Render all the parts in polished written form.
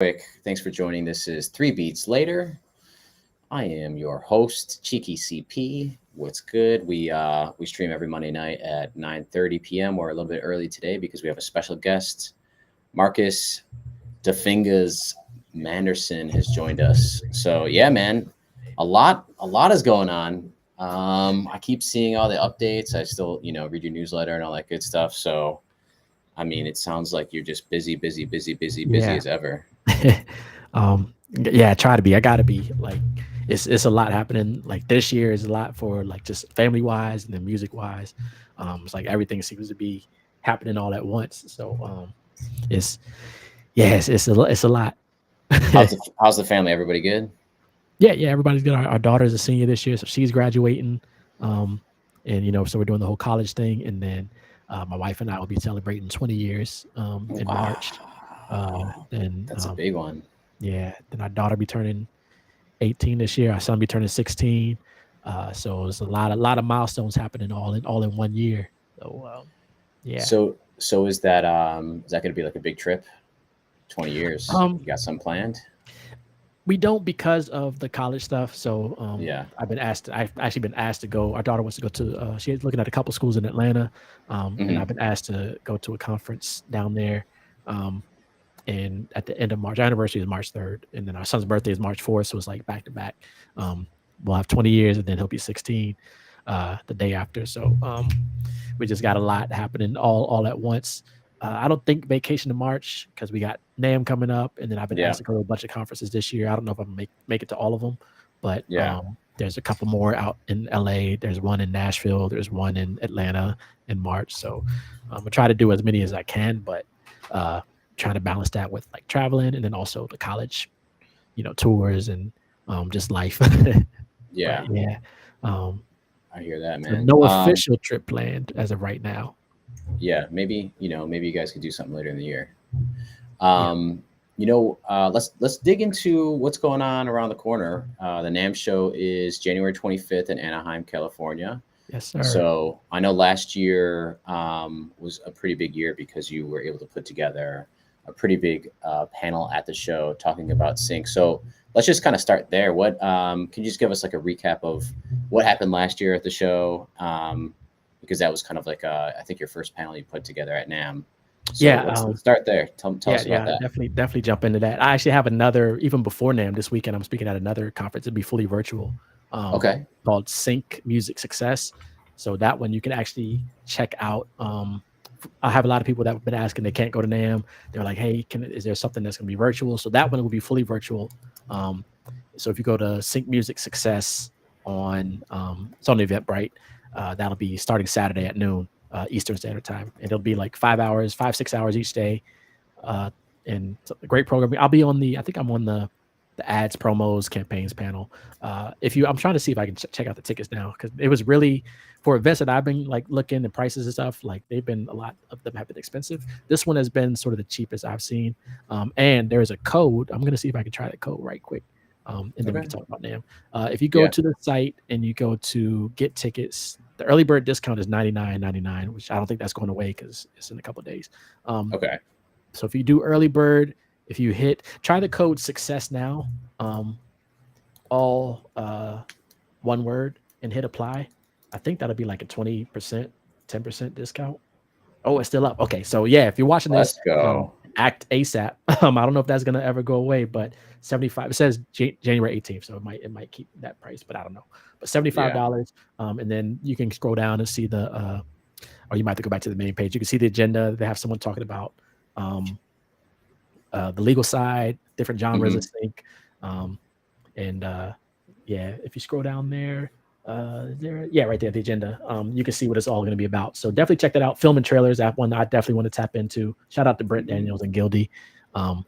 quick. Thanks for joining. This is Three Beats Later. I am your host, Cheeky CP. What's good? We stream every Monday night at 9:30 p.m. or a little bit early today because we have a special guest, Marcus DaFingaz Manderson has joined us. So yeah, man, a lot is going on. I keep seeing all the updates. I still, read your newsletter and all that good stuff. So I mean, it sounds like you're just busy, busy, busy, busy, busy Yeah. as ever. Yeah, I try to be. I gotta be. Like it's a lot happening. Like this year is a lot for like just family wise and then music wise. It's like everything seems to be happening all at once. So it's it's a lot. How's the family? Everybody good? Yeah, everybody's good. Our daughter's a senior this year, so she's graduating. Um, and so we're doing the whole college thing, and then my wife and I will be celebrating 20 years in March. Wow, Then that's a big one. yeah, then our daughter be turning 18 this year. Our son be turning 16. So there's a lot of milestones happening all in 1 year. So yeah. So is that going to be like a big trip? 20 years. Um, You got some planned? we don't because of the college stuff. So Yeah. I've actually been asked to go. Our daughter wants to go to. She's looking at a couple schools in Atlanta, and Hmm. I've been asked to go to a conference down there. Um, and at the end of March, our anniversary is March 3rd, and then our son's birthday is March 4th, so it's like back to back. We'll have 20 years, and then he'll be 16 the day after. So we just got a lot happening all at once. I don't think vacation in March because we got NAMM coming up, and then I've been Yeah. asked to go to a bunch of conferences this year. I don't know if I'm gonna make it to all of them, but Yeah. there's a couple more out in LA. There's one in Nashville. There's one in Atlanta in March. So I'm gonna try to do as many as I can, but uh, trying to balance that with like traveling and then also the college, tours and just life. But Yeah. yeah, um, I hear that, so man. no official trip planned as of right now. Yeah. Maybe you guys could do something later in the year. Yeah. Um, let's dig into what's going on around the corner. The NAMM show is January 25th in Anaheim, California. Yes, sir. So I know last year was a pretty big year because you were able to put together a pretty big panel at the show talking about sync. So let's just kind of start there. What can you just give us like a recap of what happened last year at the show? Because that was kind of like I think your first panel you put together at NAMM. So Yeah. let's start there. Tell Yeah, us about yeah, that. definitely jump into that. I actually have another even before NAMM this weekend. I'm speaking at another conference. It'd be fully virtual, um, Okay. called Sync Music Success. So that one you can actually check out. I have a lot of people that have been asking they can't go to NAMM. They're like, hey, is there something that's going to be virtual? So that one will be fully virtual. Um, so if you go to Sync Music Success it's on the Eventbrite. That'll be starting Saturday at noon Eastern Standard Time, and it'll be like 5 hours, 5 6 hours each day. uh, and it's a great program. I'll be on I think I'm on the ads, promos, campaigns panel. I'm trying to see if I can check out the tickets now because it was really for events that I've been like looking at prices and stuff. Like they've been a lot of them have been expensive. This one has been sort of the cheapest I've seen. And there's a code. I'm gonna see if I can try that code right quick. And then we Okay. can talk about them. If you go Yeah. to the site and you go to get tickets, the early bird discount is $99.99, which I don't think that's going away because it's in a couple of days. Um, Okay. so if you do early bird, if you try the code success now, um, all one word and hit apply. I think that'll be like a 20%, 10% discount. Oh, it's still up. Okay, so yeah, if you're watching this, Let's go. act ASAP. I don't know if that's gonna ever go away, but 75. It says January 18th, so it might keep that price, but I don't know. But $75, Yeah. and then you can scroll down and see or you might have to go back to the main page. You can see the agenda. They have someone talking about um, the legal side, different genres Hmm. of sync, um, and yeah, if you scroll down there, yeah, right there, the agenda. You can see what it's all going to be about. So definitely check that out. Film and trailers, that one I definitely want to tap into. Shout out to Brent Daniels and Gildy. Um,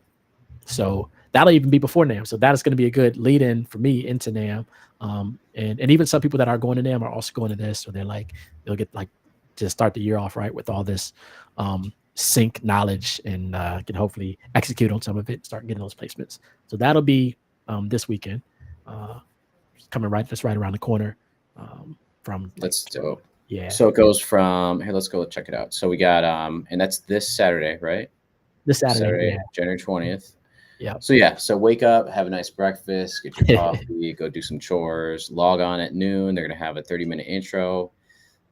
so that'll even be before NAM. So that is going to be a good lead in for me into NAM. And even some people that are going to NAM are also going to this. So they'll get like to start the year off right with all this sync knowledge and can hopefully execute on some of it, start getting those placements. So that'll be this weekend. Uh, Coming that's right around the corner from like That's dope. yeah, So it goes from here. Let's go check it out. So we got and that's this Saturday, right? this Saturday. Saturday, Yeah, January 20th. Yeah. So yeah, so wake up, have a nice breakfast, get your coffee, go do some chores, log on at noon. They're gonna have a 30-minute intro.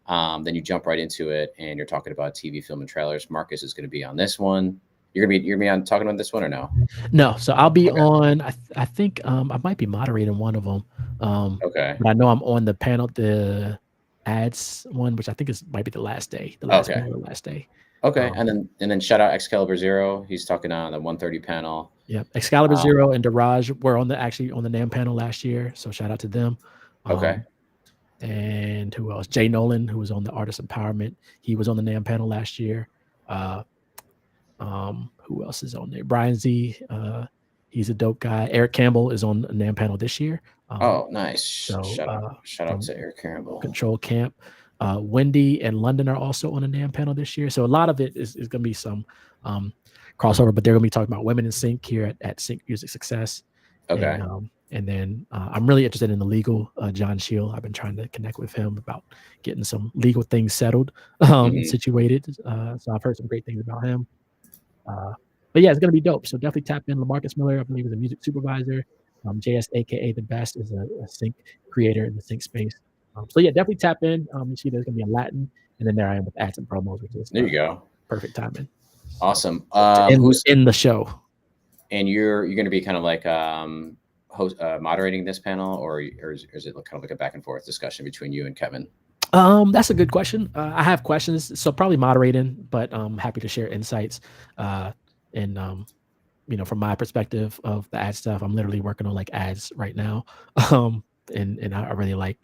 Then you jump right into it, and you're talking about TV, film, and trailers. Marcus is gonna be on this one. You're gonna be on talking about this one or no? No, so I'll be Okay. on. I think I might be moderating one of them. Okay. But I know I'm on the panel, the ads one, which I think might be the last day, the last Okay. panel, the last day. Okay. And then shout out Excalibur Zero. He's talking on the 1:30 panel. Yeah, Excalibur Zero and Daraj were actually on the NAMM panel last year, so shout out to them. Okay. And who else? Jay Nolan, who was on the Artist Empowerment, he was on the NAMM panel last year. Who else is on there? Brian Z, he's a dope guy. Eric Campbell is on the NAMM panel this year. Oh, nice. So shout out to Eric Campbell. Control Camp. Wendy and London are also on the NAMM panel this year. So a lot of it is going to be some crossover, but they're going to be talking about women in sync here at Sync Music Success. Okay. And then I'm really interested in the legal, John Shield. I've been trying to connect with him about getting some legal things settled, situated. So I've heard some great things about him. But yeah, it's going to be dope. So definitely tap in. LaMarcus Miller, I believe, is a music supervisor. JS, aka The Best, is a sync creator in the sync space. So yeah, definitely tap in. You see there's going to be a Latin, and then there I am with ads and promos, which is there you go. Perfect timing. Awesome. Who's in the show? And you're going to be kind of like moderating this panel, or is it kind of like a back and forth discussion between you and Kevin? That's a good question. I have questions, so probably moderating, but I'm happy to share insights. And from my perspective of the ad stuff, I'm literally working on like ads right now. And I really like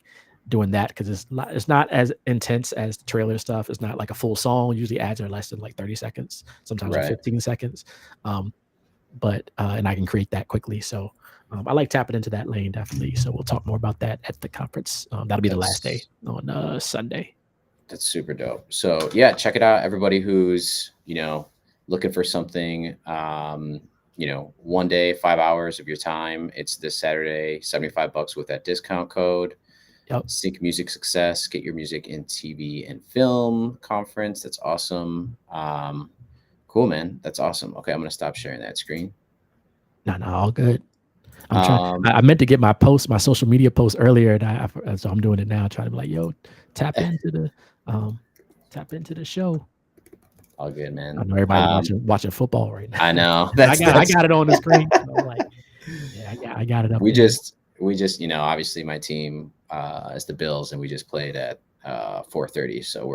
doing that because it's not as intense as the trailer stuff. It's not like a full song. Usually ads are less than like 30 seconds, sometimes 15 seconds. But I can create that quickly. So I like tapping into that lane, definitely. So we'll talk more about that at the conference. That'll be the last day on Sunday. That's super dope. So yeah, check it out. Everybody who's, looking for something, 1 day, 5 hours of your time. It's this Saturday, $75 with that discount code. Yep. Sync Music Success. Get your music in TV and film conference. That's awesome. Cool, man. That's awesome. Okay, I'm gonna stop sharing that screen. No, all good. I'm trying. I meant to get my social media post earlier, and so I'm doing it now. Trying to be like, yo, tap into the show. All good, man. I know everybody watching football right now. I know. I got it on the screen. So like, yeah, I got it up. We just, obviously my team is the Bills, and we just played at 4:30, so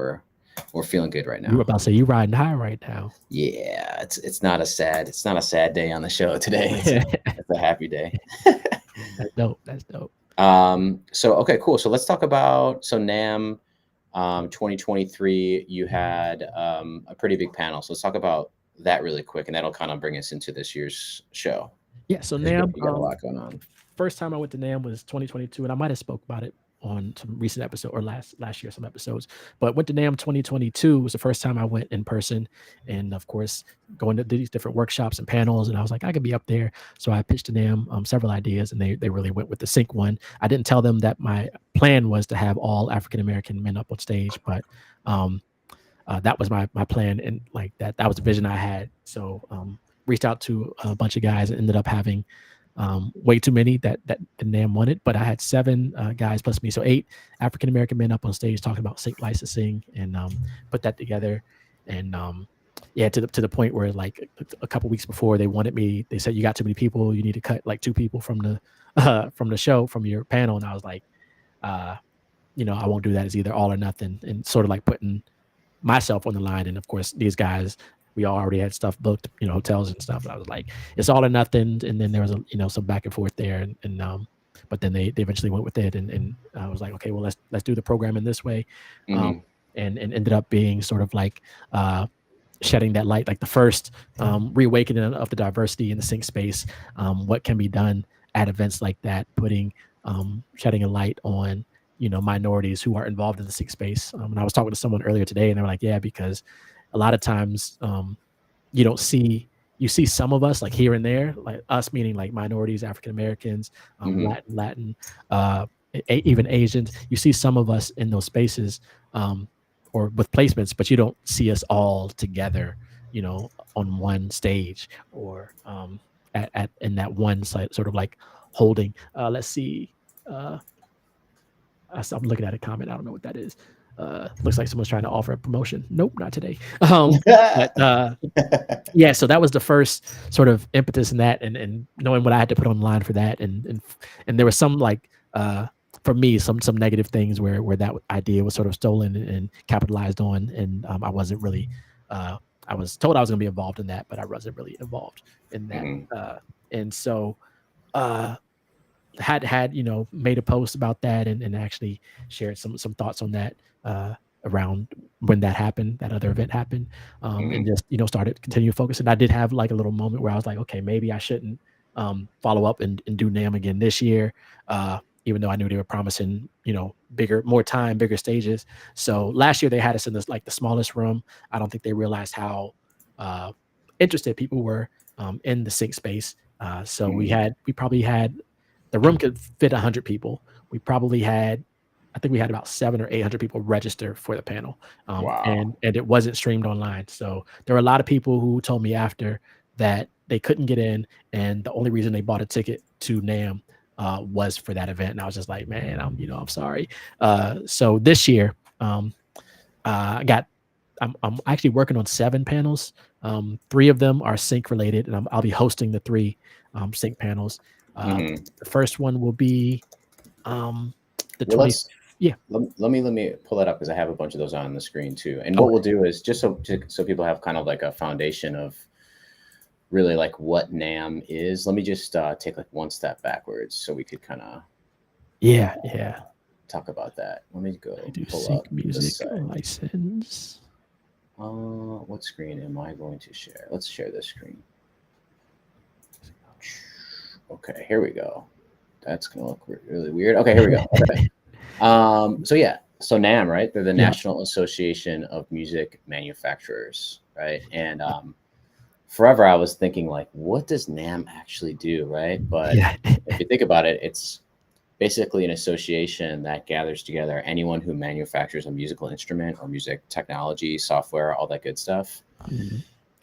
we're feeling good right now. You were about to say you riding high right now. Yeah, it's not a sad day on the show today. It's a happy day. That's dope. So okay, cool. So let's talk about NAMM 2023. You had a pretty big panel. So let's talk about that really quick, and that'll kind of bring us into this year's show. Yeah. So NAMM, you got a lot going on. First time I went to NAMM was 2022, and I might have spoke about it on some recent episode or last year, some episodes, but went to NAMM 2022 was the first time I went in person. And of course, going to these different workshops and panels. And I was like, I could be up there. So I pitched to NAMM several ideas, and they really went with the sync one. I didn't tell them that my plan was to have all African-American men up on stage, but that was my plan. And like that was the vision I had. So reached out to a bunch of guys and ended up having way too many that the NAMM wanted, but I had 7 guys plus me, so 8 African-American men up on stage talking about sync licensing, and put that together. And to the point where like a couple weeks before they wanted me, they said, you got too many people, you need to cut like 2 people from the show, from your panel. And I was like, I won't do that. It's either all or nothing, and sort of like putting myself on the line. And of course these guys, we all already had stuff booked, hotels and stuff. And I was like, it's all or nothing. And then there was some back and forth there, and but then they eventually went with it, and I was like, okay, well let's do the program in this way, and ended up being sort of like shedding that light, like the first reawakening of the diversity in the sync space. What can be done at events like that, shedding a light on minorities who are involved in the sync space. And I was talking to someone earlier today, and they were like, yeah, because a lot of times you see some of us like here and there, like us meaning like minorities, African Americans, Latin, even Asians. You see some of us in those spaces or with placements, but you don't see us all together, on one stage, or in that one site, sort of like holding. Let's see. I'm looking at a comment. I don't know what that is. Looks like someone's trying to offer a promotion. Nope, not today. But yeah, so that was the first sort of impetus in that, and knowing what I had to put online for that, and there was some like for me some negative things where that idea was sort of stolen and capitalized on, and I wasn't really. I was told I was going to be involved in that, but I wasn't really involved in that, and so had made a post about that and actually shared some thoughts on that around when that happened, that other event happened, and just started continue focusing. I did have like a little moment where I was like, okay, maybe I shouldn't follow up and do NAMM again this year, even though I knew they were promising more time, bigger stages. So last year they had us in this like the smallest room. I don't think they realized how interested people were in the sync space. So we probably had, the room could fit 100 people. We probably had, I think we had about 700 or 800 people register for the panel. Wow. And it wasn't streamed online. So there were a lot of people who told me after that they couldn't get in, and the only reason they bought a ticket to NAMM was for that event. And I was just like, man, I'm sorry. So this year, I'm actually working on 7 panels. 3 of them are sync related, and I'll be hosting the 3 sync panels. The first one will be the 20th. Yeah. Let me pull that up because I have a bunch of those on the screen too. And what we'll do is just so people have kind of like a foundation of really like what NAMM is. Let me just take like one step backwards so we could kind of talk about that. Let me go pull sync up music license. What screen am I going to share? Let's share this screen. Okay, here we go. That's gonna look really weird. Okay, here we go. Okay. So NAMM, right? They're the National Association of Music Manufacturers, right? And forever I was thinking like, what does NAMM actually do, right? But if you think about it, it's basically an association that gathers together anyone who manufactures a musical instrument or music technology, software, all that good stuff.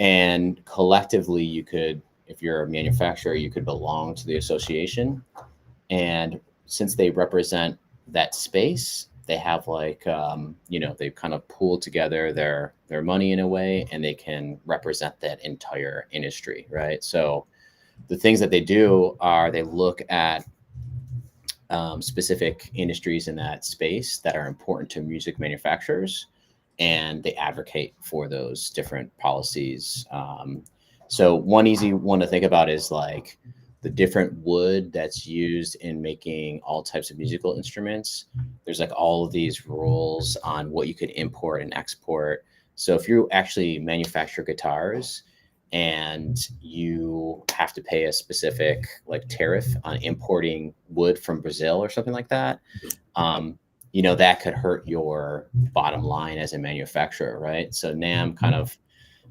And collectively, you could, if you're a manufacturer, you could belong to the association. And since they represent that space, they have like, they kind of pool together their money in a way, and they can represent that entire industry, right? So the things that they do are they look at specific industries in that space that are important to music manufacturers, and they advocate for those different policies. So one easy one to think about is like the different wood that's used in making all types of musical instruments. There's like all of these rules on what you could import and export. So if you actually manufacture guitars and you have to pay a specific like tariff on importing wood from Brazil or something like that, that could hurt your bottom line as a manufacturer, right? So NAMM kind of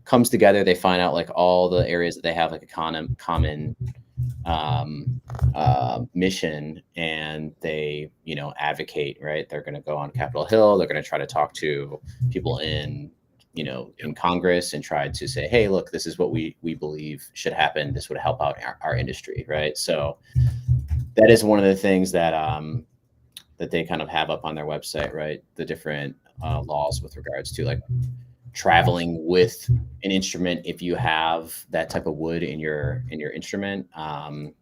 comes together. They find out like all the areas that they have like a common mission, and they advocate, right? They're going to go on Capitol Hill. They're going to try to talk to people in Congress and try to say, hey, look, this is what we believe should happen. This would help out our industry, right? So that is one of the things that that they kind of have up on their website, right? The different laws with regards to like traveling with an instrument if you have that type of wood in your instrument, and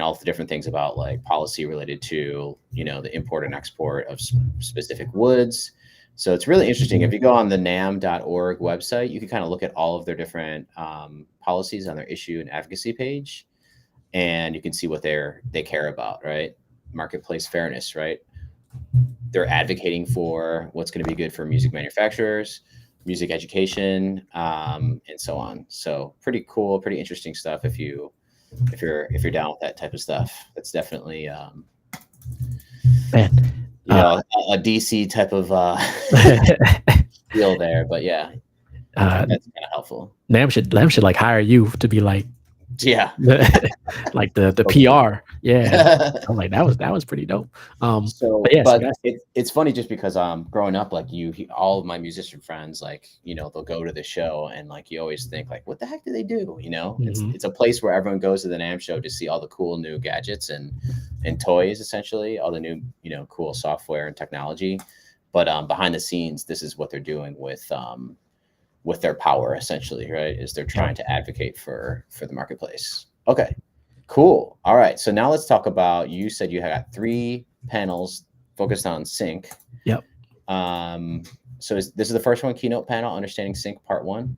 all the different things about like policy related to the import and export of specific woods. So it's really interesting. If you go on the NAMM.org website, you can kind of look at all of their different policies on their issue and advocacy page, and you can see what they care about, right? Marketplace fairness, right? They're advocating for what's going to be good for music manufacturers, music education, and so on. So pretty cool, pretty interesting stuff. If you're down with that type of stuff, that's definitely a DC type of deal there. But yeah, that's kind of helpful. NAMM should like hire you to be like Yeah. like the Okay. PR. Yeah. I'm like, that was pretty dope. But So, yeah, so but that's it's funny just because growing up, like all of my musician friends, like they'll go to the show and like you always think like, what the heck do they do? mhm. It's a place where everyone goes to the NAMM show to see all the cool new gadgets and toys, essentially all the new cool software and technology. But behind the scenes, this is what they're doing with their power, essentially, right? Is they're Yep. trying to advocate for the marketplace. Okay. Cool. All right. So now let's talk about, you said you got 3 panels focused on sync. Yep. So this is the first one, keynote panel, understanding sync part 1.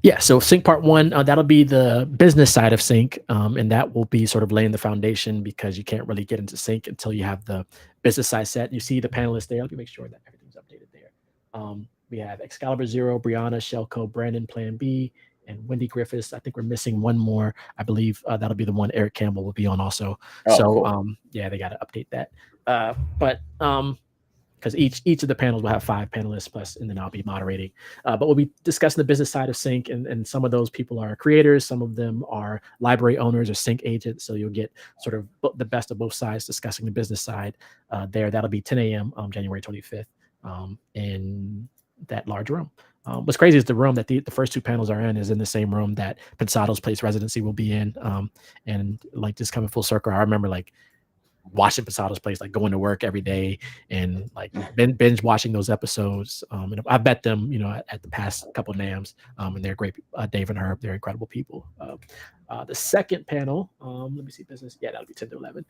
Yeah, so Sync Part 1, that'll be the business side of Sync, and that will be sort of laying the foundation because you can't really get into Sync until you have the business side set. You see the panelists there. Let me make sure that everything's updated there. We have Excalibur Zero, Brianna, Shelco, Brandon, Plan B, and Wendy Griffiths. I think we're missing one more. I believe that'll be the one Eric Campbell will be on also. Oh, So cool. yeah, they got to update that. But because each of the panels will have 5 panelists plus, and then I'll be moderating. But we'll be discussing the business side of Sync, and some of those people are creators, some of them are library owners or Sync agents. So you'll get sort of the best of both sides discussing the business side there. That'll be 10 a.m. January 25th in that large room. What's crazy is the room that the first 2 panels are in is in the same room that Pensado's Place residency will be in. And like just coming full circle, I remember like watching Posado's Place, like going to work every day and like binge watching those episodes. And I bet them, at the past couple of NAMMs, and they're great. Dave and Herb, they're incredible people. The second panel, let me see business. Yeah, that'll be 10 to 11.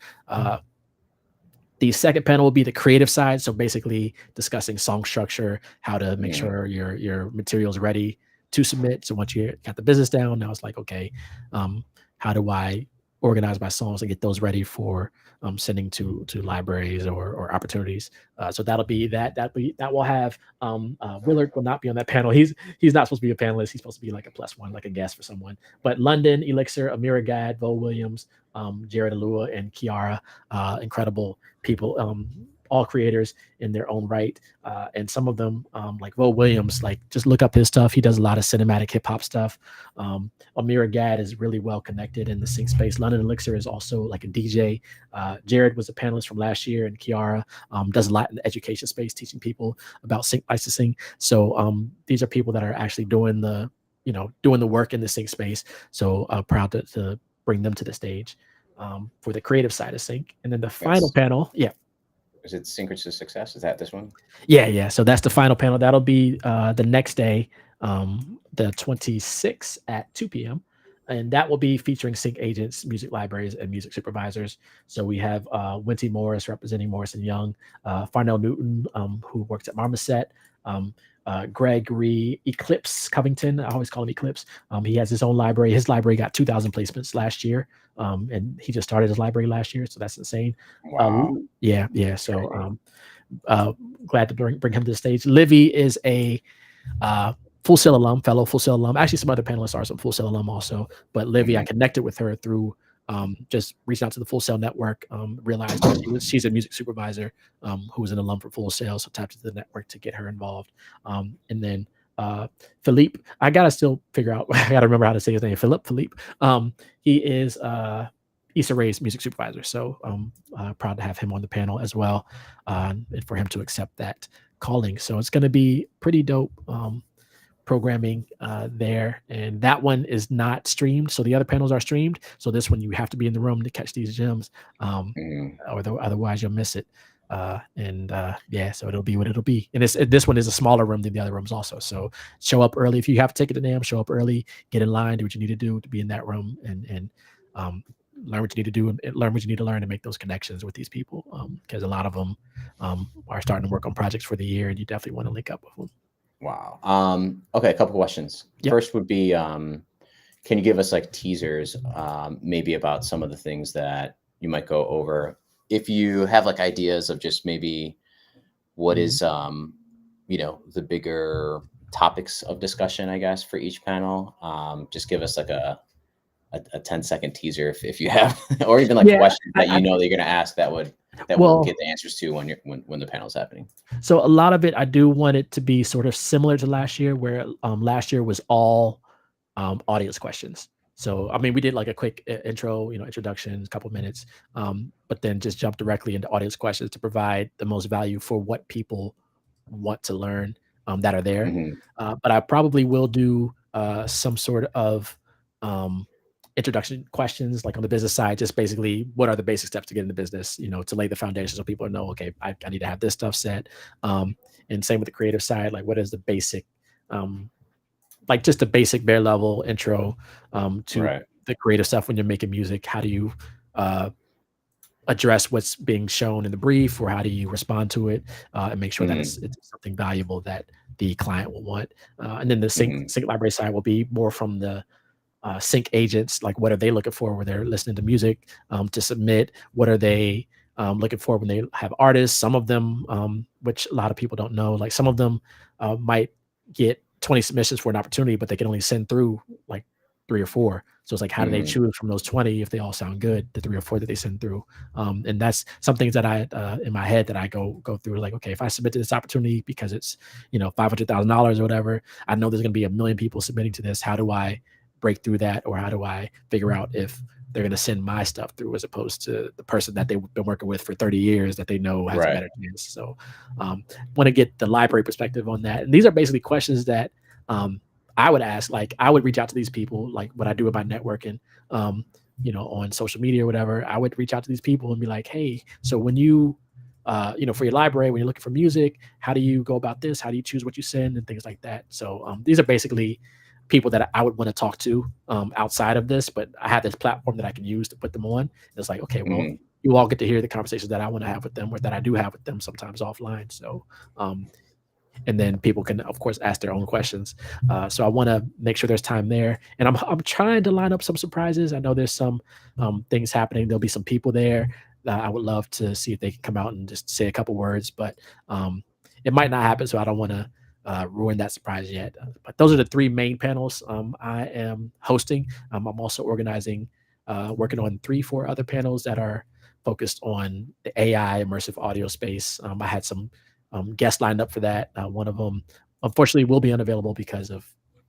The second panel will be the creative side. So basically discussing song structure, how to make sure your material is ready to submit. So once you got the business down, now it's like, okay, how do I organize my songs and get those ready for sending to libraries or opportunities. So that'll be that. That will have Willard will not be on that panel. He's not supposed to be a panelist. He's supposed to be like a +1, like a guest for someone. But London, Elixir, Amira Gad, Vo Williams, Jared Alua, and Kiara, incredible people. All creators in their own right. And some of them, like Vo Williams, like just look up his stuff. He does a lot of cinematic hip hop stuff. Amira Gad is really well connected in the sync space. London Elixir is also like a DJ. Jared was a panelist from last year, and Kiara does a lot in the education space, teaching people about sync licensing. So these are people that are actually doing the work in the sync space. So proud to bring them to the stage for the creative side of sync. And then the final panel, yeah. Is it Secrets to Success? Is that this one? Yeah. So that's the final panel. That'll be the next day, the 26th at 2 p.m. And that will be featuring sync agents, music libraries, and music supervisors. So we have Winty Morris representing Morrison Young, Farnell Newton, who works at Marmoset, Gregory Eclipse Covington. I always call him Eclipse. He has his own library. His library got 2,000 placements last year. And he just started his library last year. So that's insane. Wow. Yeah. So glad to bring him to the stage. Livy is a Full Sail alum, fellow Full Sail alum. Actually, some other panelists are some Full Sail alum also. But Livy, I connected with her through just reaching out to the Full Sail network, realized that she's a music supervisor who was an alum for Full Sail, so tapped into the network to get her involved. And then Philippe, I gotta still figure out, I gotta remember how to say his name. Philippe. He is Issa Rae's music supervisor. So proud to have him on the panel as well, and for him to accept that calling. So it's going to be pretty dope programming there. And that one is not streamed. So the other panels are streamed. So this one, you have to be in the room to catch these gems, otherwise you'll miss it. Yeah, so it'll be what it'll be. And this one is a smaller room than the other rooms also. So show up early. If you have a ticket to NAMM, show up early, get in line, do what you need to do to be in that room, and learn what you need to do and learn what you need to learn to make those connections with these people. Because a lot of them are starting to work on projects for the year, and you definitely want to link up with them. Wow. Okay, a couple questions. Yep. First would be, can you give us like teasers, maybe about some of the things that you might go over? If you have like ideas of just maybe what is, the bigger topics of discussion, I guess, for each panel, just give us like a 10-second teaser if you have, or even like questions that they're going to ask that we'll get the answers to when the panel's happening. So a lot of it, I do want it to be sort of similar to last year, where last year was all audience questions. So, I mean, we did like a quick intro, introductions, couple minutes, but then just jump directly into audience questions to provide the most value for what people want to learn that are there. Hmm. But I probably will do some sort of um, introduction questions, like on the business side, just basically what are the basic steps to get into business, to lay the foundation so people know, okay, I need to have this stuff set. Um, and same with the creative side, like what is the basic, um, like just a basic bare level intro to Right. the creative stuff when you're making music. How do you uh, address what's being shown in the brief, or how do you respond to it and make sure that Hmm. it's something valuable that the client will want? And then the Hmm. sync library side will be more from the sync agents, like what are they looking for when they're listening to music to submit? What are they looking for when they have artists? Some of them, which a lot of people don't know, like some of them might get 20 submissions for an opportunity, but they can only send through like 3 or 4. So it's like, how do they Hmm. choose from those 20 if they all sound good, the 3 or 4 that they send through? And that's some things that I in my head that I go through. Like, okay, if I submit to this opportunity because it's $500,000 or whatever, I know there's going to be a million people submitting to this. How do I break through that, or how do I figure out if they're going to send my stuff through as opposed to the person that they've been working with for 30 years that they know has a Right. better chance. So want to get the library perspective on that. And these are basically questions that I would ask. Like I would reach out to these people, like what I do with my networking, on social media or whatever. I would reach out to these people and be like, hey, so when you for your library, when you're looking for music, how do you go about this? How do you choose what you send and things like that? So these are basically people that I would want to talk to outside of this, but I have this platform that I can use to put them on. It's like, okay, well, Hmm. you all get to hear the conversations that I want to have with them, or that I do have with them sometimes offline. So, and then people can, of course, ask their own questions. So I want to make sure there's time there, and I'm trying to line up some surprises. I know there's some things happening. There'll be some people there that I would love to see if they can come out and just say a couple words, but it might not happen. So I don't want to ruin that surprise yet. But those are the 3 main panels I am hosting. I'm also organizing, working on 3, 4 other panels that are focused on the AI immersive audio space. I had some guests lined up for that. One of them, unfortunately, will be unavailable because of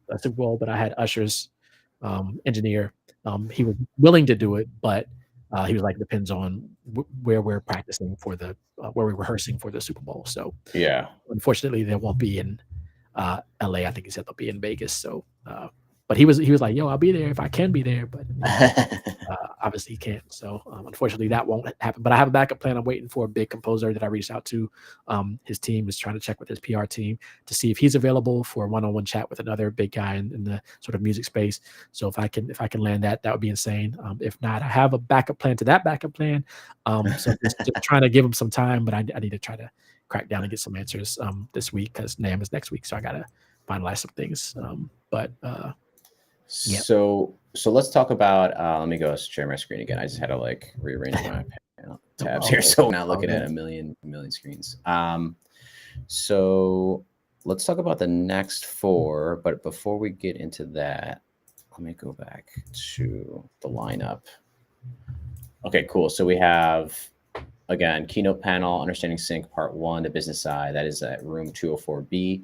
the Super Bowl, but I had Usher's engineer. He was willing to do it, but he was like, depends on where we're practicing for where we're rehearsing for the Super Bowl. So Yeah. unfortunately, they won't be in LA. I think he said they'll be in Vegas. So, but he was like, "Yo, I'll be there if I can be there." But obviously he can't. So unfortunately, that won't happen. But I have a backup plan. I'm waiting for a big composer that I reached out to. His team is trying to check with his PR team to see if he's available for a one-on-one chat with another big guy in the sort of music space. So if I can land that, that would be insane. If not, I have a backup plan to that backup plan. So just trying to give him some time, but I need to try to crack down and get some answers this week because NAMM is next week. So I gotta finalize some things. But yeah. So let's talk about. Let me go share my screen again. I just had to like rearrange my tabs here, so we're not looking at a million screens. So let's talk about the next 4. But before we get into that, let me go back to the lineup. Okay, cool. So we have again keynote panel, understanding sync part 1, the business side. That is at room 204B.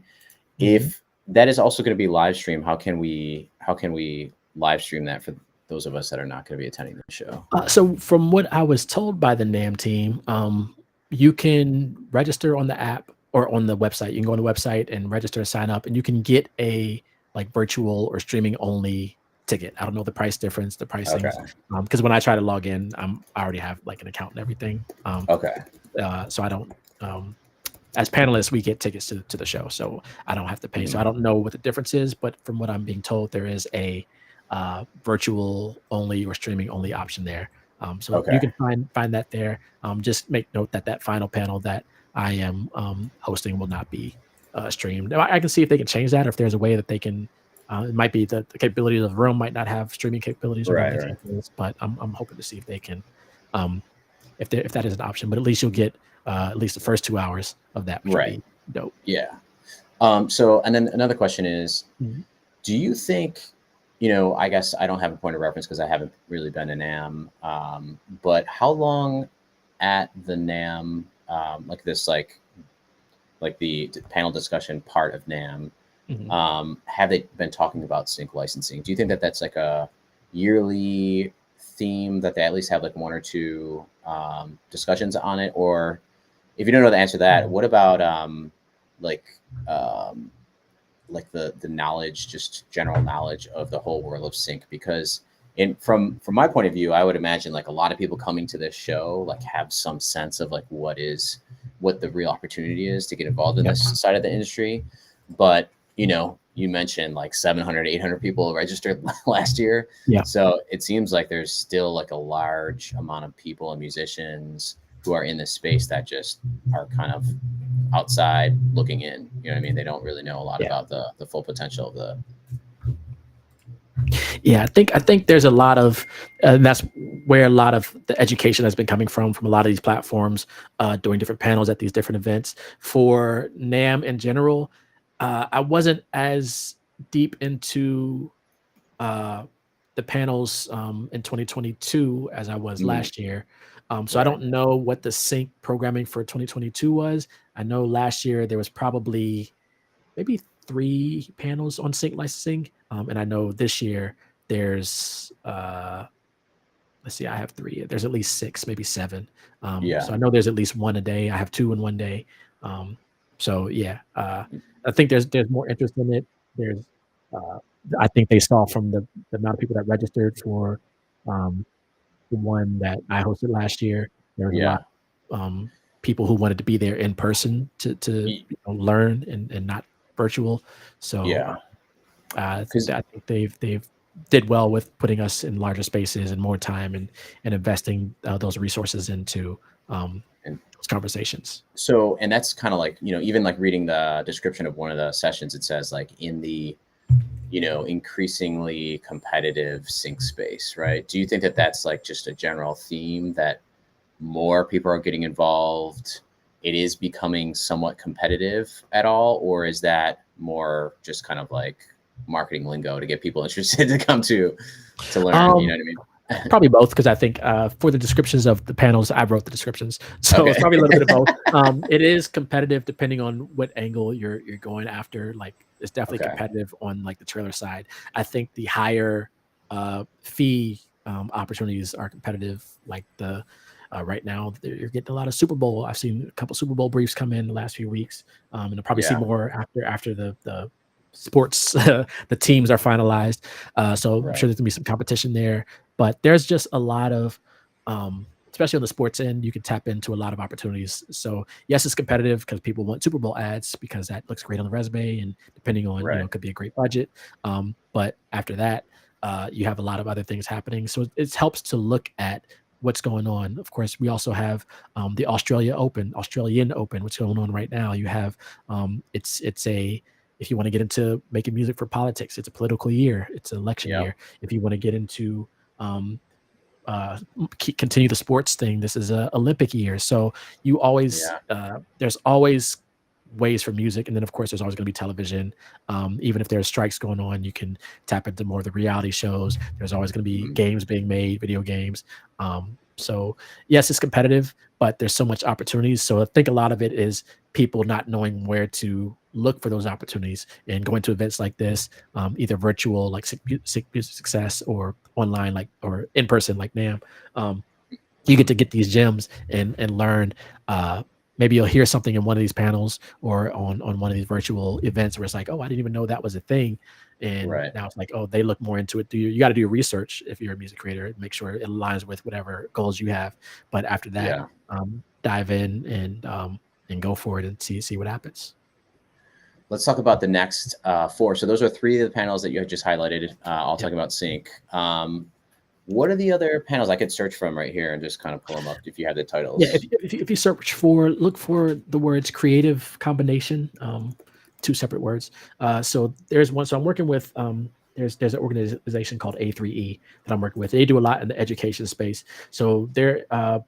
If that is also going to be live stream, how can we live stream that for those of us that are not going to be attending the show? So from what I was told by the NAMM team, you can register on the app or on the website. You can go on the website and register and sign up, and you can get a like virtual or streaming only ticket. I don't know the price difference, the Okay. pricings, because when I try to log in, I already have like an account and everything. Okay. So I don't. As panelists, we get tickets to the show, so I don't have to pay. So I Mhm. don't know what the difference is, but from what I'm being told, there is a virtual only or streaming only option there. So you Okay. can find that there. Just make note that that final panel that I am hosting will not be streamed. I can see if they can change that, or if there's a way that they can. It might be the capabilities of the room might not have streaming capabilities or whatever Right. the Right. case is, but I'm hoping to see if they can, um, if that is an option. But at least you'll get at least the first 2 hours of that, which will Right. be dope. Yeah. So, and then another question is, Mhm. do you think, I guess I don't have a point of reference because I haven't really been to NAMM, but how long at the NAMM, like this, like the panel discussion part of NAMM, Mhm. have they been talking about sync licensing? Do you think that that's like a yearly theme that they at least have like one or two discussions on it? Or if you don't know the answer to that, what about like um, like the knowledge, just general knowledge of the whole world of sync? Because from my point of view, I would imagine like a lot of people coming to this show like have some sense of like what the real opportunity is to get involved in Yep. this side of the industry. But you mentioned like 700, 800 people registered last year. Yeah. So it seems like there's still like a large amount of people and musicians who are in this space that just are kind of outside looking in. You know what I mean? They don't really know a lot Yeah. about the full potential of the. Yeah, I think there's a lot of, and that's where a lot of the education has been coming from a lot of these platforms, doing different panels at these different events. For NAMM in general, I wasn't as deep into the panels in 2022 as I was last year. So I Right. don't know what the sync programming for 2022 was. I know last year there was probably maybe 3 panels on sync licensing. And I know this year there's let's see, I have 3. There's at least 6, maybe 7. Yeah. So I know there's at least 1 a day. I have 2 in one day. So yeah, I think there's more interest in it. There's uh, I think they saw from the amount of people that registered for um, the one that I hosted last year, there was a lot Yeah. of people who wanted to be there in person to learn and not virtual. So Yeah. I Because think they've did well with putting us in larger spaces and more time and investing those resources into those conversations. so, and that's kind of like, even like reading the description of one of the sessions, it says like in the, increasingly competitive sync space, right? Do you think that that's like just a general theme that more people are getting involved? It is becoming somewhat competitive at all, or is that more just kind of like marketing lingo to get people interested to come to learn? You know what I mean? Probably both, because I think for the descriptions of the panels, I wrote the descriptions, so Okay. it's probably a little bit of both. It is competitive depending on what angle you're going after. Like, it's definitely Okay. competitive on like the trailer side. I think the higher fee opportunities are competitive. Like the right now, you're getting a lot of Super Bowl. I've seen a couple Super Bowl briefs come in the last few weeks, and I'll probably see Yeah. more after the sports the teams are finalized. So I'm Right. sure there's gonna be some competition there. But there's just a lot of, especially on the sports end, you can tap into a lot of opportunities. So yes, it's competitive because people want Super Bowl ads because that looks great on the resume, and depending on Right. it could be a great budget. But after that, you have a lot of other things happening. So it helps to look at what's going on. Of course, we also have the Australian Open, what's going on right now. You have it's a if you want to get into making music for politics, it's a political year, it's an election Yep. year. If you want to get into um, continue the sports thing, this is a Olympic year. So you always Yeah. there's always ways for music, and then of course there's always going to be television. Even if there's strikes going on, you can tap into more of the reality shows. There's always going to be games being made, video games. So yes, it's competitive, but there's so much opportunities. So I think a lot of it is people not knowing where to look for those opportunities and going to events like this, either virtual like Sick Music Success, or online like or in person like NAMM. You get to get these gems and learn. Maybe you'll hear something in one of these panels or on one of these virtual events where it's like, oh, I didn't even know that was a thing. And Right. now it's like, oh, they look more into it. You got to do your research if you're a music creator, make sure it aligns with whatever goals you have. But after that, Yeah. dive in and go for it and see what happens. Let's talk about the next 4. So those are 3 of the panels that you had just highlighted. All talking about sync. What are the other panels I could search from right here and just kind of pull them up if you have the titles? Yeah, if you search look for the words creative combination, 2 separate words. So there's one. So I'm working with there's an organization called A3E that I'm working with. They do a lot in the education space. So I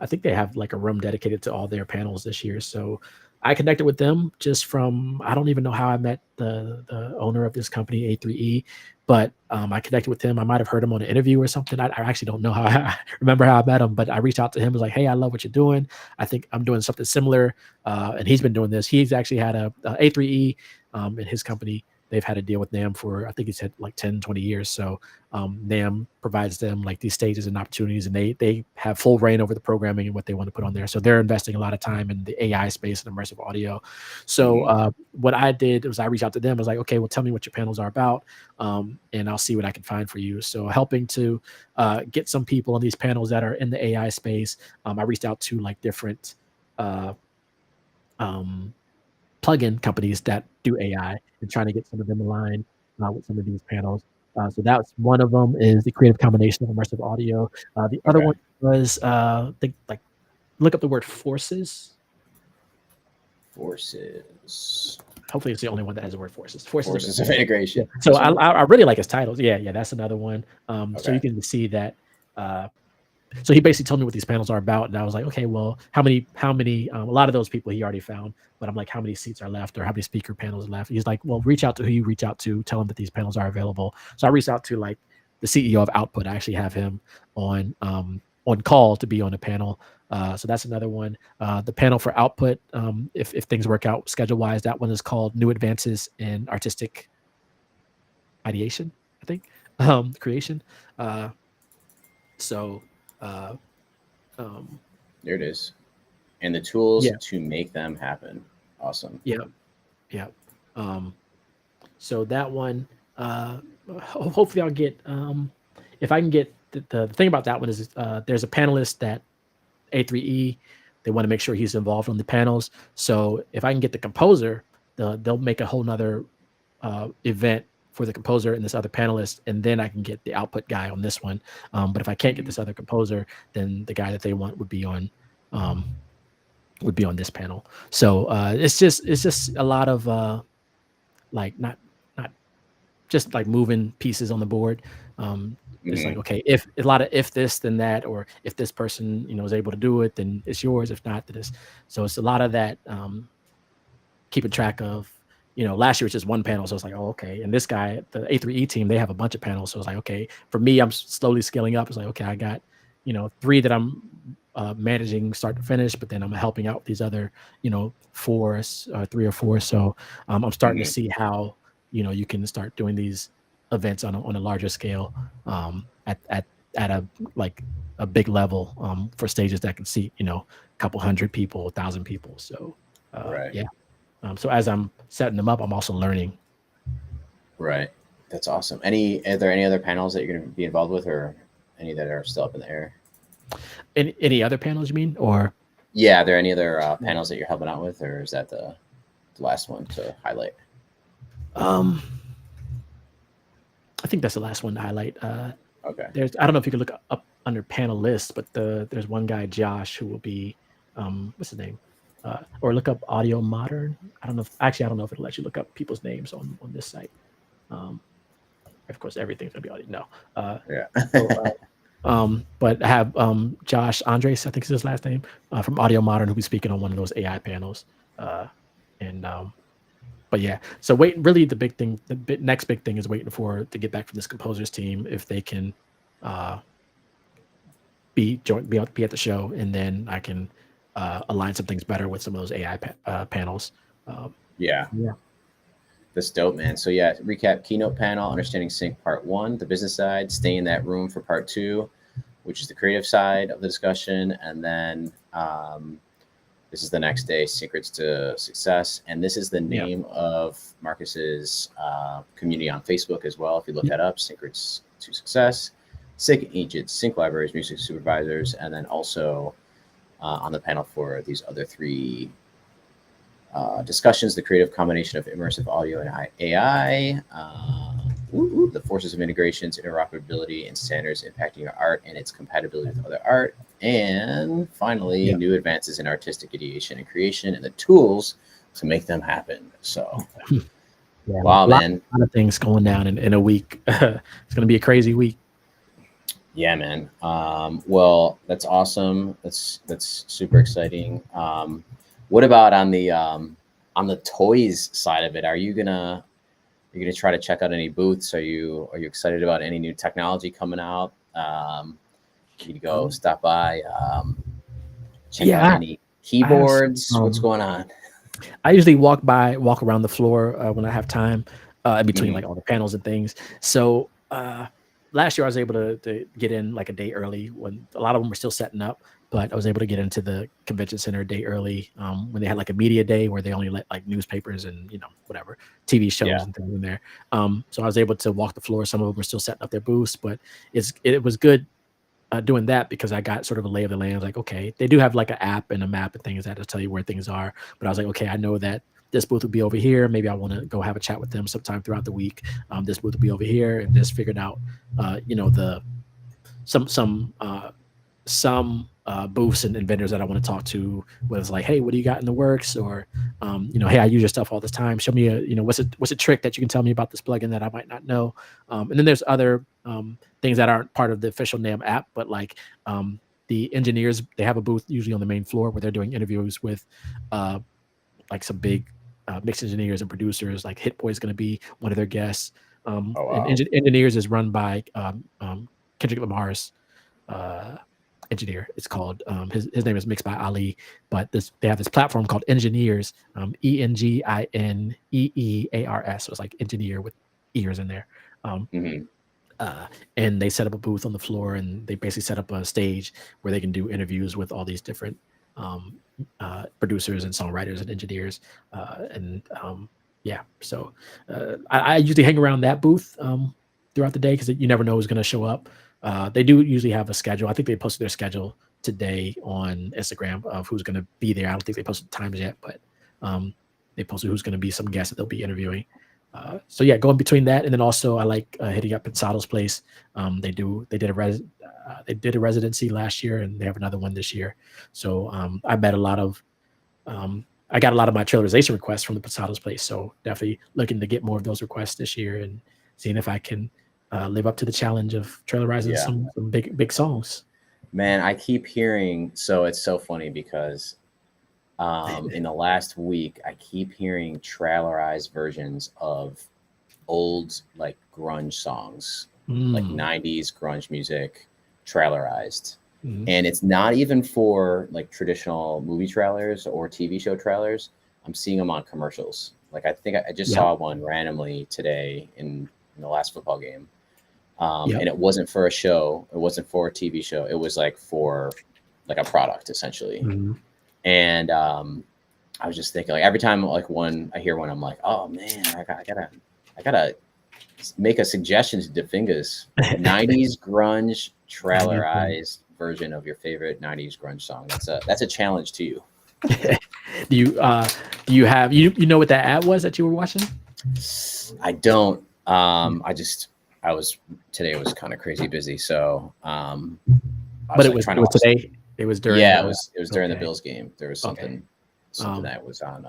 think they have like a room dedicated to all their panels this year. So I connected with them just from, I don't even know how I met the owner of this company, A3E, but I connected with him. I might have heard him on an interview or something. I actually don't know how I remember how I met him, but I reached out to him, was like, hey, I love what you're doing. I think I'm doing something similar. And he's been doing this. He's actually had a A3E in his company. they've had a deal with NAMM for, I think he said like 10, 20 years. So NAMM provides them like these stages and opportunities, and they have full reign over the programming and what they want to put on there. So they're investing a lot of time in the AI space and immersive audio. So what I did was I reached out to them. I was like, okay, well, tell me what your panels are about, and I'll see what I can find for you. So helping to get some people on these panels that are in the AI space. I reached out to like different plugin companies that do AI and trying to get some of them aligned with some of these panels. So that's one of them, is the creative combination of immersive audio. The other one was look up the word forces. Forces. Hopefully it's the only one that has the word forces. Forces of integration. Yeah. So I really like his titles. Yeah, that's another one. So you can see that. So he basically told me what these panels are about, and I was like, okay, well, how many? A lot of those people he already found, but I'm like, how many seats are left, or how many speaker panels are left? He's like, well, reach out to who you reach out to, tell them that these panels are available. So I reached out to like the CEO of Output. I actually have him on call to be on the panel. So that's another one. The panel for Output, if things work out schedule wise, that one is called New Advances in Artistic Ideation, I think, creation. There it is. And the tools to make them happen. Awesome. Yeah. So that one, hopefully I'll get, if I can get the thing about that one is there's a panelist that A3E, they want to make sure he's involved on the panels. So if I can get the composer, they'll make a whole nother event for the composer and this other panelist, and then I can get the Output guy on this one. But if I can't get this other composer, then the guy that they want would be on this panel. So it's just a lot of like not just like moving pieces on the board. It's like, okay, if a lot of if this then that, or if this person is able to do it, then it's yours. If not, then it's so it's a lot of that keeping track of. Last year was just one panel, so it's like, oh, okay. And this guy, the A3E team, they have a bunch of panels, so it's like, okay. For me, I'm slowly scaling up. It's like, okay, I got 3 that I'm managing start to finish, but then I'm helping out these other 4, 3 or 4. So I'm starting to see how you can start doing these events on a larger scale at a like a big level for stages that can seat a couple hundred people, 1,000 people. So yeah. So as I'm setting them up, I'm also learning. Right. That's awesome. Are there any other panels that you're going to be involved with, or any that are still up in the air? Any other panels you mean, or? Yeah. Are there any other panels that you're helping out with, or is that the last one to highlight? I think that's the last one to highlight. Okay. I don't know if you could look up under panel lists, but there's one guy, Josh, who will be, what's his name? Or look up Audio Modern. I don't know if it'll let you look up people's names on this site. Of course, everything's gonna be audio. No. Yeah. But I have Josh Andres, I think is his last name, from Audio Modern, who'll be speaking on one of those AI panels. But yeah, so really the big thing, next big thing is waiting to get back from this composers team, if they can be at the show, and then I can align some things better with some of those AI panels. Yeah. That's dope, man. So yeah, recap: keynote panel, understanding sync part 1, the business side; stay in that room for part 2, which is the creative side of the discussion. And then this is the next day, secrets to success. And this is the name of Marcus's community on Facebook as well. If you look that up, secrets to success, sync agents, sync libraries, music supervisors, and then also on the panel for these other 3 discussions: the creative combination of immersive audio and AI, the forces of integrations, interoperability, and standards impacting your art and its compatibility with other art, and finally, new advances in artistic ideation and creation, and the tools to make them happen. So, wow, man, a lot of things going down in a week. It's going to be a crazy week. Yeah, man. Well, that's awesome. That's super exciting. What about on the toys side of it? Are you gonna try to check out any booths? Are you excited about any new technology coming out? You go stop by, check out any keyboards. What's going on? I usually walk around the floor when I have time. in between like all the panels and things. So last year I was able to get in like a day early when a lot of them were still setting up, but I was able to get into the convention center a day early when they had like a media day where they only let like newspapers and whatever TV shows and things in there. So I was able to walk the floor. Some of them were still setting up their booths, but it was good doing that because I got sort of a lay of the land. Like, okay, they do have like an app and a map and things that will tell you where things are. But I was like, okay, I know that this booth will be over here. Maybe I want to go have a chat with them sometime throughout the week. This booth will be over here, and just figured out, the some booths and vendors that I want to talk to. Whether it's like, hey, what do you got in the works, or hey, I use your stuff all this time. Show me what's a trick that you can tell me about this plugin that I might not know. And then there's other things that aren't part of the official NAMM app, but like the engineers, they have a booth usually on the main floor where they're doing interviews with like some big mix engineers and producers. Like Hit Boy is going to be one of their guests. And engineers is run by Kendrick Lamar's engineer. It's called his name is Mixed by Ali, but they have this platform called Engineers, ENGINEEARS. So it's like engineer with ears in there. And they set up a booth on the floor, and they basically set up a stage where they can do interviews with all these different producers and songwriters and engineers. So I usually hang around that booth throughout the day because you never know who's going to show up. They do usually have a schedule. I think they posted their schedule today on Instagram of who's going to be there. I don't think they posted times yet, but they posted who's going to be some guests that they'll be interviewing. So yeah, going between that, and then also I like hitting up Pensado's place. They did a residency last year, and they have another one this year. So I met a lot of I got a lot of my trailerization requests from the Pensado's place. So definitely looking to get more of those requests this year and seeing if I can live up to the challenge of trailerizing some big songs. Man, I keep hearing, so it's so funny because in the last week, I keep hearing trailerized versions of old like grunge songs, like 90s grunge music trailerized. And it's not even for like traditional movie trailers or TV show trailers. I'm seeing them on commercials. Like I think I just saw one randomly today in the last football game. And it wasn't for a show. It wasn't for a TV show. It was like for like a product essentially. And I was just thinking, like every time like I hear one, I'm like, oh man, I gotta make a suggestion to DaFingaz. 90s grunge trailerized version of your favorite 90s grunge song. That's a challenge to you. Do you have you know what that ad was that you were watching? I don't. Today was kind of crazy busy, so but it was today. It was during. Yeah, it was during the Bills game. There was something that was on.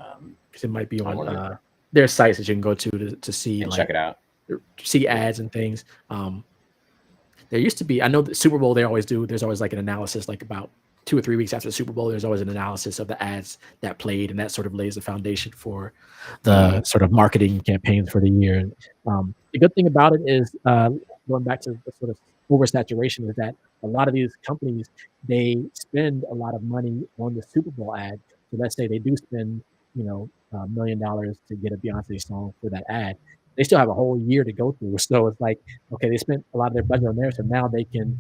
Because it might be on. There are sites that you can go to see and check it out. See ads and things. There used to be. I know the Super Bowl. They always do. There's always like an analysis, like about 2 or 3 weeks after the Super Bowl. There's always an analysis of the ads that played, and that sort of lays the foundation for the sort of marketing campaigns for the year. The good thing about it is going back to the sort of oversaturation is that a lot of these companies, they spend a lot of money on the Super Bowl ad. So let's say they do spend, $1 million to get a Beyonce song for that ad. They still have a whole year to go through. So it's like, okay, they spent a lot of their budget on there. So now they can,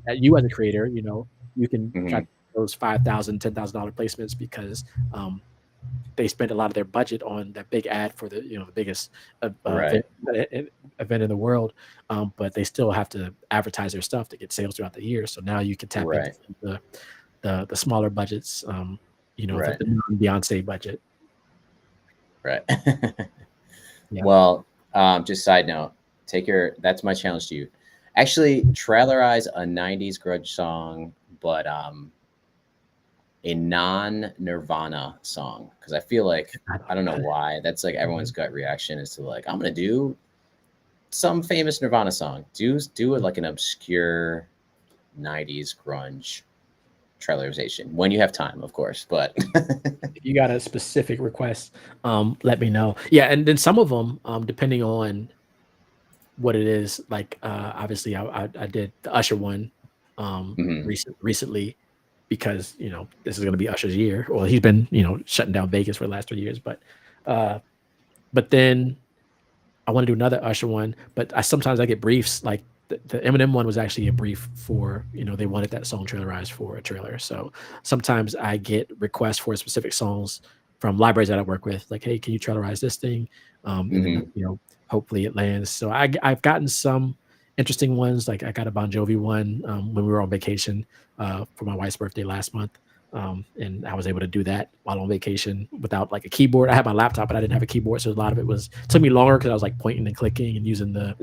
you as a creator, you can try those $5,000, $10,000 placements because they spent a lot of their budget on that big ad for the the biggest event in the world, but they still have to advertise their stuff to get sales throughout the year. So now you can tap into the smaller budgets, the non-Beyonce budget. Right. Well, just side note, that's my challenge to you. Actually, trailerize a 90s grunge song, but a non-Nirvana song, because I feel like I don't know why that's like everyone's gut reaction is to like I'm gonna do some famous Nirvana song. Do it like an obscure 90s grunge trailerization when you have time, of course. But if you got a specific request, let me know. Yeah, and then some of them, depending on what it is, like obviously I did the Usher one recently. Because this is going to be Usher's year. Well, he's been shutting down Vegas for the last 3 years, but then I want to do another Usher one, but sometimes I get briefs. Like the Eminem one was actually a brief for, they wanted that song trailerized for a trailer. So sometimes I get requests for specific songs from libraries that I work with, like, hey, can you trailerize this thing? And then hopefully it lands. So I've gotten some interesting ones. Like I got a Bon Jovi one when we were on vacation for my wife's birthday last month. And I was able to do that while on vacation without like a keyboard. I had my laptop, but I didn't have a keyboard, so a lot of it took me longer because I was like pointing and clicking and using the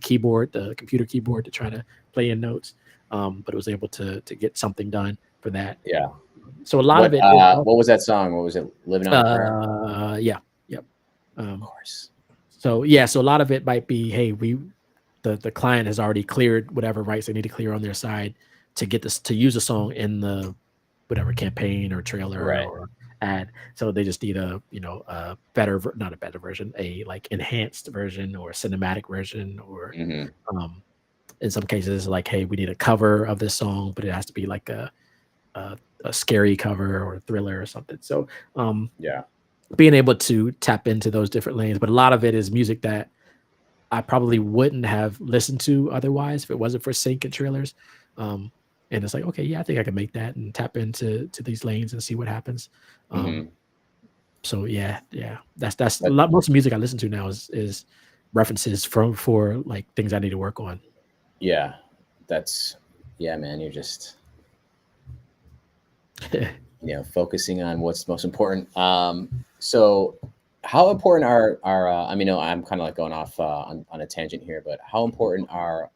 keyboard, the computer keyboard, to try to play in notes. But it was able to get something done for that. Yeah. So a lot of it. What was that song? What was it? Living on a Prayer? Yeah. Yep. Of course. So yeah, so a lot of it might be, hey, the client has already cleared whatever rights they need to clear on their side to get this, to use a song in the whatever campaign or trailer or ad. So they just need a better, not a better version, a like enhanced version or cinematic version, or in some cases like, hey, we need a cover of this song, but it has to be like a scary cover or a thriller or something. So being able to tap into those different lanes, but a lot of it is music that I probably wouldn't have listened to otherwise if it wasn't for sync and trailers. And it's like, okay, yeah, I think I can make that and tap into these lanes and see what happens. So yeah, that's a lot. Most music I listen to now is references for like things I need to work on. Yeah, man. You're just focusing on what's most important. So how important are I mean, no, I'm kind of like going off on a tangent here, but how important are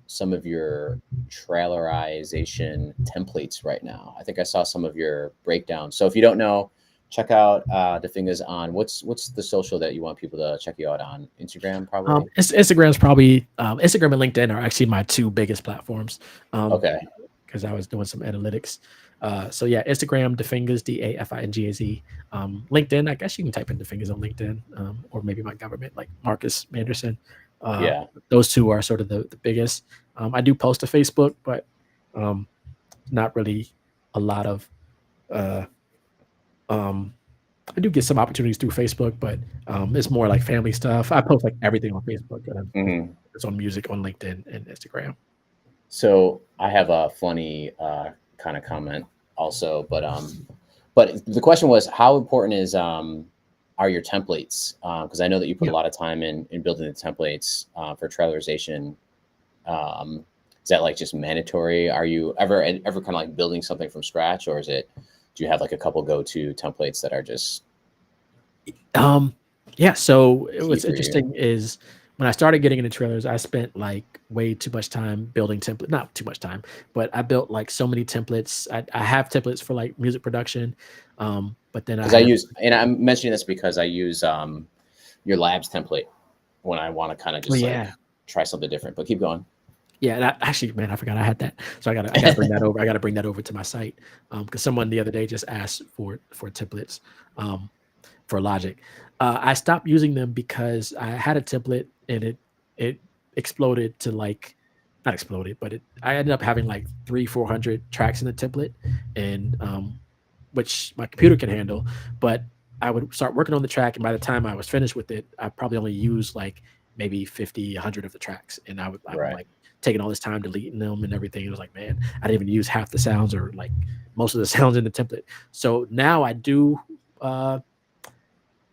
some of your trailerization templates right now? I think I saw some of your breakdowns. So if you don't know, check out DaFingaz on what's the social that you want people to check you out on? Instagram, probably. Instagram's probably Instagram and LinkedIn are actually my two biggest platforms. Okay. Because I was doing some analytics. So yeah, Instagram, DaFingaz, DaFingaz. LinkedIn, I guess you can type in DaFingaz on LinkedIn, or maybe my government, like Marcus Manderson. Those two are sort of the biggest. I do post to Facebook, but not really a lot of. I do get some opportunities through Facebook, but it's more like family stuff. I post like everything on Facebook. It's on music on LinkedIn and Instagram. So I have a funny kind of comment also, but the question was, how important are your templates? Because I know that you put a lot of time in building the templates for traileraization. Is that like just mandatory? Are you ever kind of like building something from scratch, or do you have like a couple go-to templates that are just? Yeah. So what's interesting is when I started getting into trailers, I spent like way too much time building templates. Not too much time, but I built like so many templates. I have templates for like music production, but then and I'm mentioning this because I use your labs template when I want to kind of just like try something different. But keep going. Yeah, and actually, man, I forgot I had that. So I gotta bring that over. I gotta bring that over to my site because someone the other day just asked for templates for Logic. I stopped using them because I had a template and it exploded to like, not exploded, but I ended up having like 300-400 tracks in the template, and which my computer can handle. But I would start working on the track, and by the time I was finished with it, I probably only used like maybe 50, 100 of the tracks, and I'm like taking all this time deleting them and everything. It was like, man, I didn't even use half the sounds or like most of the sounds in the template. So now I do.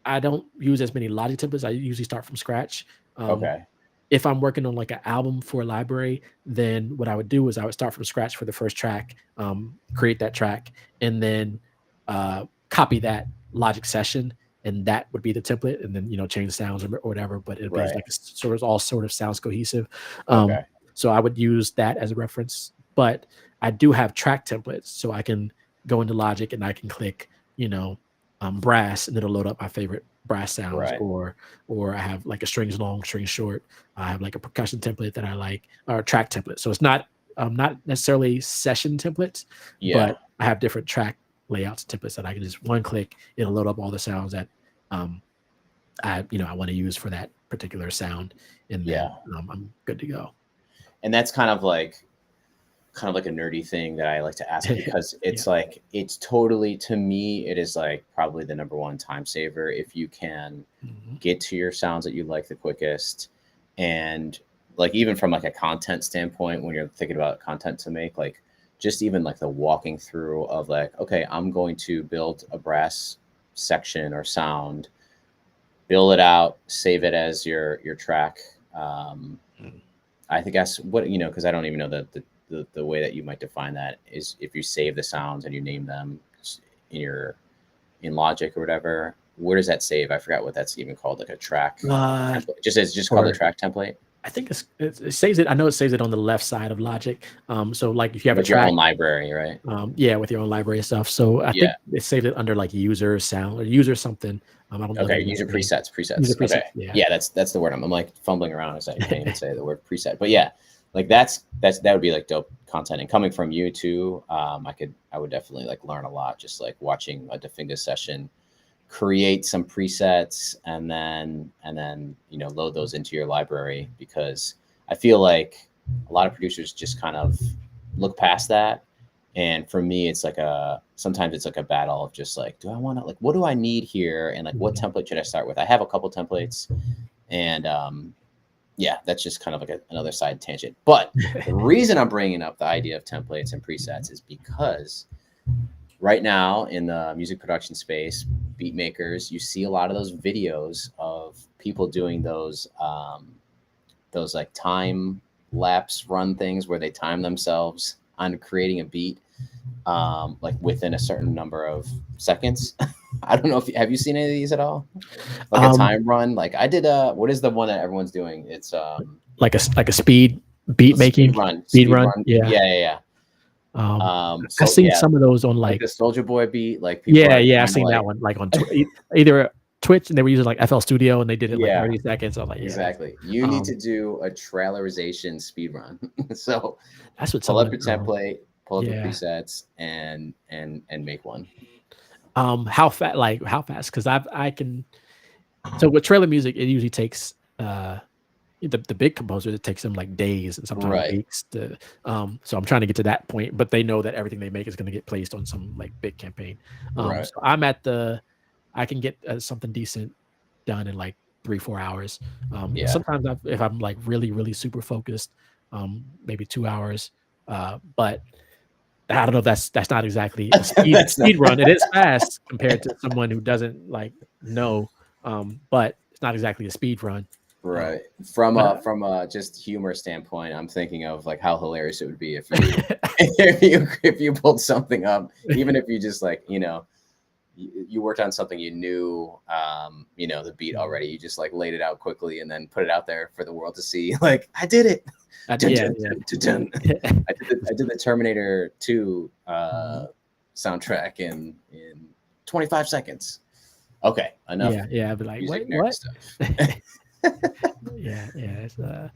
I don't use as many Logic templates. I usually start from scratch. Okay. If I'm working on like an album for a library, then what I would do is I would start from scratch for the first track, create that track, and then copy that Logic session, and that would be the template, and then change the sounds or whatever. But it'd be like all sort of sounds cohesive. So I would use that as a reference. But I do have track templates, so I can go into Logic and I can click, brass, and it'll load up my favorite brass sounds, or I have like a strings long, strings short. I have like a percussion template that I like, or a track template. So it's not necessarily session templates, but I have different track layouts templates that I can just one click, it'll load up all the sounds that I want to use for that particular sound, and then I'm good to go. And that's kind of like kind of like a nerdy thing that I like to ask, because it's Yeah. like, it's totally, to me, it is like probably the number one time saver if you can Mhm. get to your sounds that you like the quickest. And like, even from like a content standpoint, when you're thinking about content to make, like just even like the walking through of like, okay, I'm going to build a brass section or sound, build it out, save it as your track. Mm. I think that's what, because I don't even know the way that you might define that is if you save the sounds and you name them in Logic or whatever. Where does that save? I forgot what that's even called, like a track template. Just called a Or track template. I think it saves it. I know it saves it on the left side of Logic. So like if you have a With your track, own library, right? yeah, with your own library and stuff. So I Yeah. think it saved it under like user sound or user something. I don't know the Okay. exact User name. presets. User presets. Okay. Yeah. Yeah, that's the word. I'm like fumbling around as I can't even say the word preset. But yeah, like that would be like dope content. And coming from you too, I would definitely like learn a lot just like watching a DaFingaz session, create some presets, and then load those into your library, because I feel like a lot of producers just kind of look past that. And for me, it's like sometimes it's like a battle of just like, do I want to, like, what do I need here, and like what Mhm. template should I start with? I have a couple templates, and yeah, that's just kind of like another side tangent. But the reason I'm bringing up the idea of templates and presets is because right now in the music production space, beat makers, you see a lot of those videos of people doing those like time lapse run things where they time themselves on creating a beat, like within a certain number of seconds. I don't know if have you seen any of these at all? Like a Um, time run. Like I did. What is the one that everyone's doing? It's like a speed beat speed making, run. speed Speed run. run. Yeah. Yeah, yeah, yeah. I've So seen yeah, some of those on like like, the Soldier Boy beat. Like people yeah, are yeah, I've trying to seen that like, one like on either Twitch, and they were using like FL Studio and they did it like yeah, 30 seconds. I was like, yeah, exactly. You need um, to do a trailerization speed run. So that's what pull up someone, your template, pull up your yeah. presets, and make one. How fast? Like how fast? Because I can. So with trailer music, it usually takes the big composers. It takes them like days and sometimes Right, weeks to. So I'm trying to get to that point, but they know that everything they make is going to get placed on some like big campaign. right. So I'm at the. I can get something decent done in like 3-4 hours. Yeah, Sometimes if I'm like really really super focused, maybe 2 hours. But I don't know if that's not exactly a that's not speed run. It is fast compared to someone who doesn't like know, but it's not exactly a speed run. Um, right. but From a just humor standpoint, I'm thinking of like how hilarious it would be if you if you pulled something up, even if you just like you worked on something you knew, the beat already. You just like laid it out quickly and then put it out there for the world to see. Like, I did it. Dun, yeah, dun, yeah. dun, dun, dun. I did the Terminator 2 Mhm. soundtrack in 25 seconds. Okay, enough Yeah, yeah. I'd be like, music wait, nerd what? stuff. Yeah, yeah.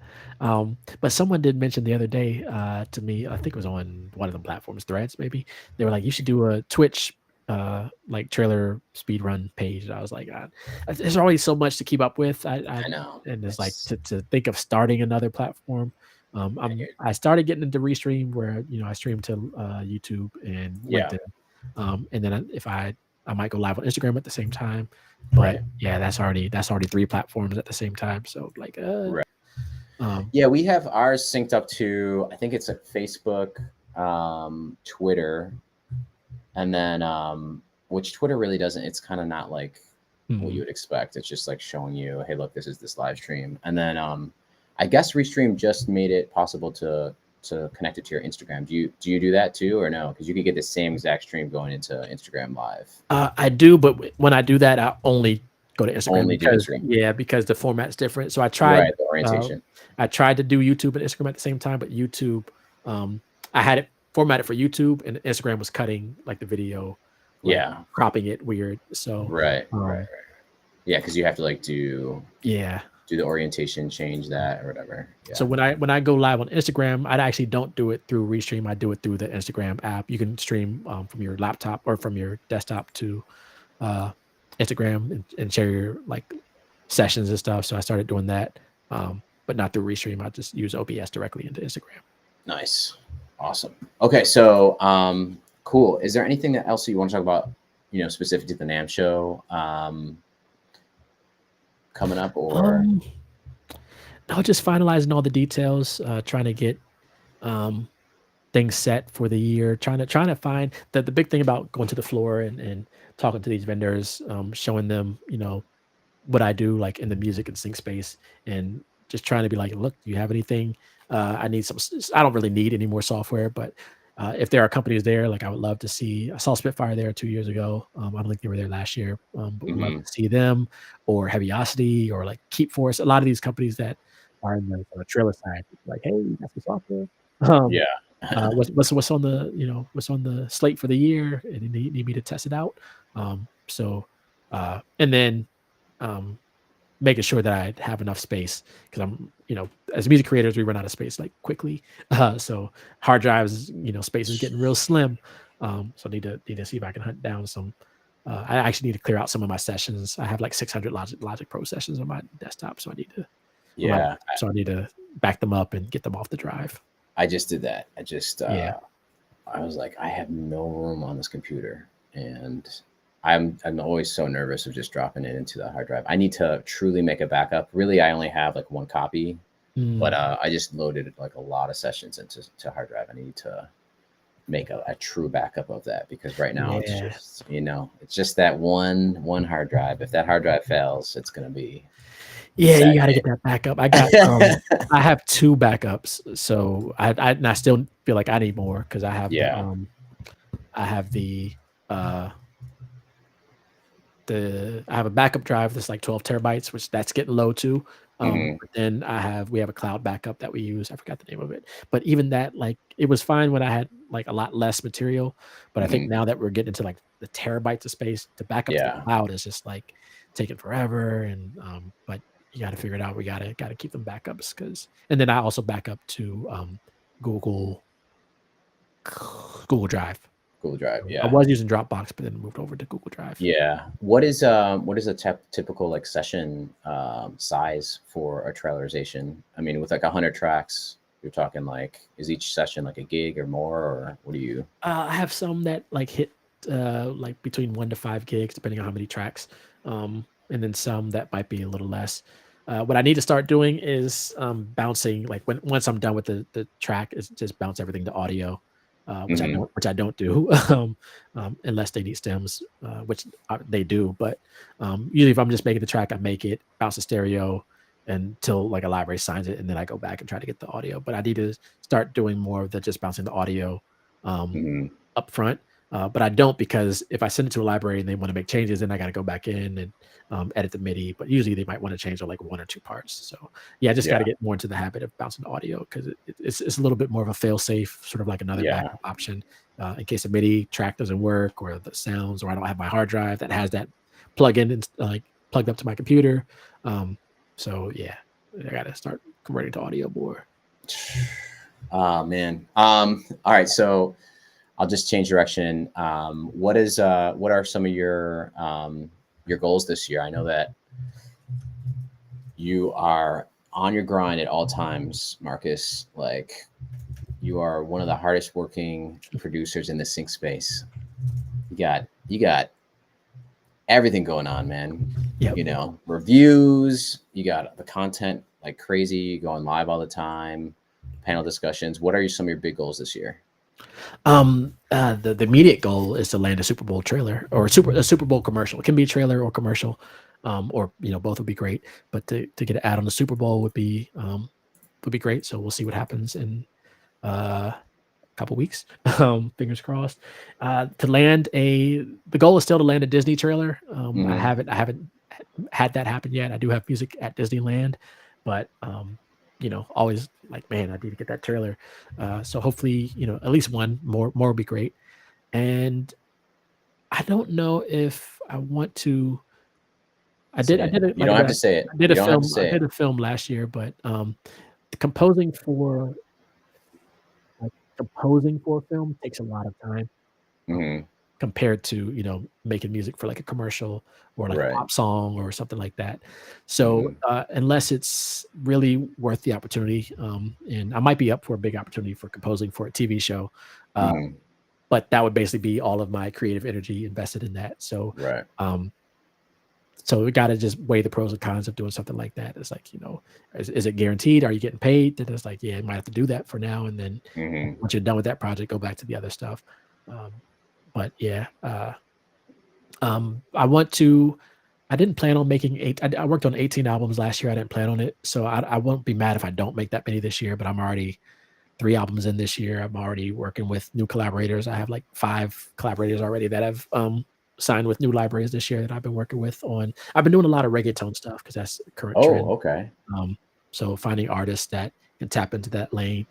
But someone did mention the other day to me, I think it was on one of the platforms, Threads, maybe. They were like, you should do a Twitch like trailer speed run page. And I was like, there's always so much to keep up with. I know. And it's like It's to think of starting another platform. I hear. I started getting into Restream where I stream to YouTube and Yeah, LinkedIn. And then if I might go live on Instagram at the same time. But right. yeah, that's already 3 platforms at the same time. So like, Right. um, Yeah, we have ours synced up to, I think it's like Facebook, Twitter, and then which Twitter really doesn't. It's kind of not like what you mhm. would expect. It's just like showing you, hey, look, this is this live stream, and then I guess Restream just made it possible to connect it to your Instagram. Do you do that too, or no? Because you could get the same exact stream going into Instagram Live. I do, but when I do that, I only go to Instagram Only do because Instagram. because the format's different. So Right, the uh, orientation. I tried to do YouTube and Instagram at the same time, but YouTube, I had it formatted for YouTube, and Instagram was cutting like the video, like Yeah. cropping it weird. So, Right. Right. um, Yeah, because you have to like do yeah. the orientation, change that or whatever. So Yeah. when I go live on Instagram, I actually don't do it through Restream. I do it through the Instagram app. You can stream from your laptop or from your desktop to uh, Instagram and share your like sessions and stuff. So I started doing that, but not through Restream. I just use OBS directly into Instagram. Nice. Awesome. Okay, so cool. Is there anything else you want to talk about? Specific to the NAMM show coming up, or Um, no, just finalizing all the details, trying to get um things set for the year, trying to find the big thing about going to the floor and talking to these vendors, showing them, what I do, like, in the music and sync space, and just trying to be like, "Look, do you have anything? I need some I don't really need any more software, but, if there are companies there, like, I would love to see." I saw Spitfire there 2 years ago. I don't think they were there last year, but would love Mhm. to see them or Heaviosity or, like, Keep Force. A lot of these companies that are in the trailer side, like, "Hey, you got some software?" Um, Yeah. what's on the, what's on the slate for the year, and they need me to test it out. And then, um making sure that I have enough space because as music creators, we run out of space like quickly. So hard drives, space is getting real slim. So need to see if I can hunt down some. I actually need to clear out some of my sessions. I have like 600 Logic Pro sessions on my desktop, so I need to on my Yeah. laptop, so I need to back them up and get them off the drive. I just did that. Yeah. I was like, I have no room on this computer, and I'm always so nervous of just dropping it into the hard drive. I need to truly make a backup. Really, I only have like one copy, but Mm, I just loaded like a lot of sessions into hard drive. I need to make a true backup of that, because right now yeah. it's just that one hard drive. If that hard drive fails, it's gonna be a Yeah, sad you gotta get day. that backup. I have 2 backups, so I still feel like I need more because Yeah. I have uh, I have a backup drive that's like 12 terabytes, which that's getting low too. Hmm. But then we have a cloud backup that we use. I forgot the name of it. But even that, like, it was fine when I had like a lot less material. But I think Hmm. now that we're getting into like the terabytes of space, to back up to the Yeah. cloud is just like taking forever. And but you got to figure it out. We gotta keep them backups and then I also back up to Google Google Drive. Google Drive. So I Yeah. was using Dropbox, but then moved over to Google Drive. Yeah. What is a typical like session size for a trailerization? I mean, with like 100 tracks, you're talking like, is each session like a gig or more, or what do you? I have some that like hit like between 1 to 5 gigs, depending on how many tracks, and then some that might be a little less. What I need to start doing is bouncing. Like once I'm done with the track, is just bounce everything to audio, Hmm. which I don't do unless they need stems, which they do. But usually, if I'm just making the track, I make it bounce to stereo until like a library signs it, and then I go back and try to get the audio. But I need to start doing more of the just bouncing the audio um, Hmm. upfront. But I don't, because if I send it to a library and they want to make changes, then I got to go back in and edit the MIDI. But usually they might want to change like 1 or 2 parts. So yeah, I just got Yeah. to get more into the habit of bouncing the audio because it's a little bit more of a fail safe, sort of like another Yeah. backup option in case a MIDI track doesn't work or the sounds, or I don't have my hard drive that has that plug-in and like plugged up to my computer. Um, so yeah, I got to start converting to audio more. Oh man. All right. So I'll just change direction. What are some of your goals this year? I know that you are on your grind at all times, Marcus. Like, you are one of the hardest working producers in the sync space. You got everything going on, man. Yep. Reviews, you got the content like crazy, going live all the time, panel discussions. What are some of your big goals this year? The immediate goal is to land a Super Bowl trailer or a Super Bowl commercial. It can be a trailer or commercial, or both would be great. But to get an ad on the Super Bowl would be great. So we'll see what happens in a couple weeks. Fingers crossed. The goal is still to land a Disney trailer. Hmm. I haven't had that happen yet. I do have music at Disneyland, but always like, man, I need to get that trailer. So hopefully, at least one more would be great. And I don't know if I want to. Say I it. did it You like don't I have said. to say it. I did You a don't have to film. I say did it. a film last year, but composing for composing for a film takes a lot of time. Um, Hmm. compared to, you know, making music for like a commercial or like a Right. pop song or something like that. So unless it's really worth the opportunity, and I might be up for a big opportunity for composing for a TV show, Mhm. but that would basically be all of my creative energy invested in that. So Right. um, so we got to just weigh the pros and cons of doing something like that. It's like, you know, is it guaranteed? Are you getting paid? Then it's like, yeah, you might have to do that for now. And then Mhm. once you're done with that project, go back to the other stuff. Um, but yeah, I want to. I didn't plan on making eight. I worked on 18 albums last year. I didn't plan on it, so I won't be mad if I don't make that many this year. But I'm already 3 albums in this year. I'm already working with new collaborators. I have like 5 collaborators already that have signed with new libraries this year that I've been working with on. I've been doing a lot of reggaeton stuff because that's a current Oh, trend. okay. So finding artists that can tap into that lane.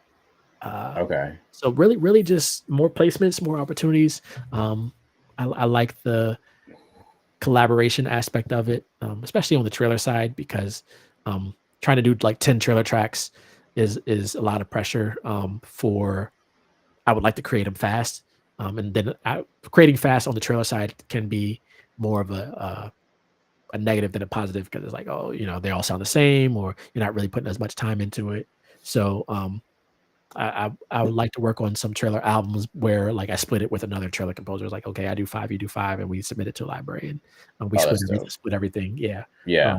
Uh, Okay. so really, really just more placements, more opportunities. I like the collaboration aspect of it, especially on the trailer side, because trying to do like 10 trailer tracks is a lot of pressure for. I would like to create them fast, and then creating fast on the trailer side can be more of a negative than a positive because it's like, oh, you know, they all sound the same, or you're not really putting as much time into it. So I would like to work on some trailer albums where like I split it with another trailer composer. It's like, okay, I do 5, you do 5, and we submit it to a library, and we Oh, that's dope. split everything. Yeah. Yeah.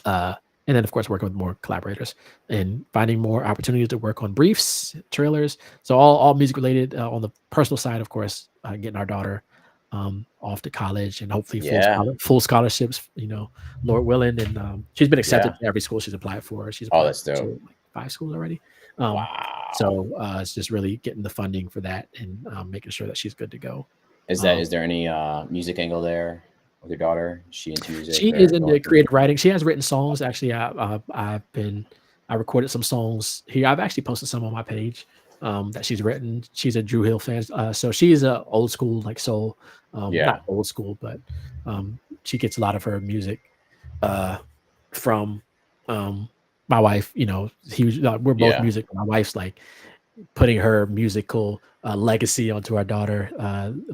Um, and then of course working with more collaborators and finding more opportunities to work on briefs, trailers. So all music related. On the personal side, of course, getting our daughter off to college and hopefully Yeah. full scholarships. You know, Lord willing, and she's been accepted Yeah. to every school she's applied for. She's Oh, applied that's dope. to like 5 schools already. Um, Wow. so it's just really getting the funding for that and making sure that she's good to go. Is Um, there any music angle there with your daughter? Is she into She music is or into going through? creative writing. She has written songs. Actually, I recorded some songs here. I've actually posted some on my page that she's written. She's a Drew Hill fan, so she's a old school like soul, not Yeah. old school, but she gets a lot of her music uh, from my wife. You know, we're both Yeah. music. My wife's like putting her musical legacy onto our daughter.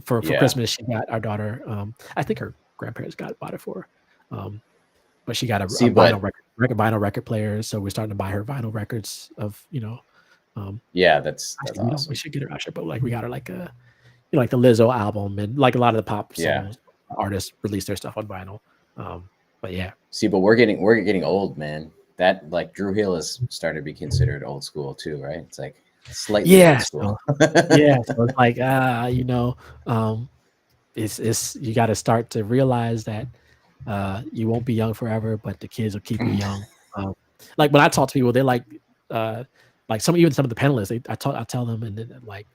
For Yeah. Christmas, she got our daughter. I think her grandparents bought it for her. But she got See, a vinyl but vinyl record player, so we're starting to buy her vinyl records of, you know. yeah, that's Actually, we awesome. should get her actually, but like we got her like a, you know, like the Lizzo album and like a lot of the pop Yeah. songs artists release their stuff on vinyl. But yeah, See, but we're getting old, man. That like Drew Hill is starting to be considered old school too, right? It's like slightly old yeah, school. so yeah, so it's like you know, it's you got to start to realize that you won't be young forever, but the kids will keep you young. Um, like when I talk to people, they're uh, like even some of the panelists, I tell them, and then they're like,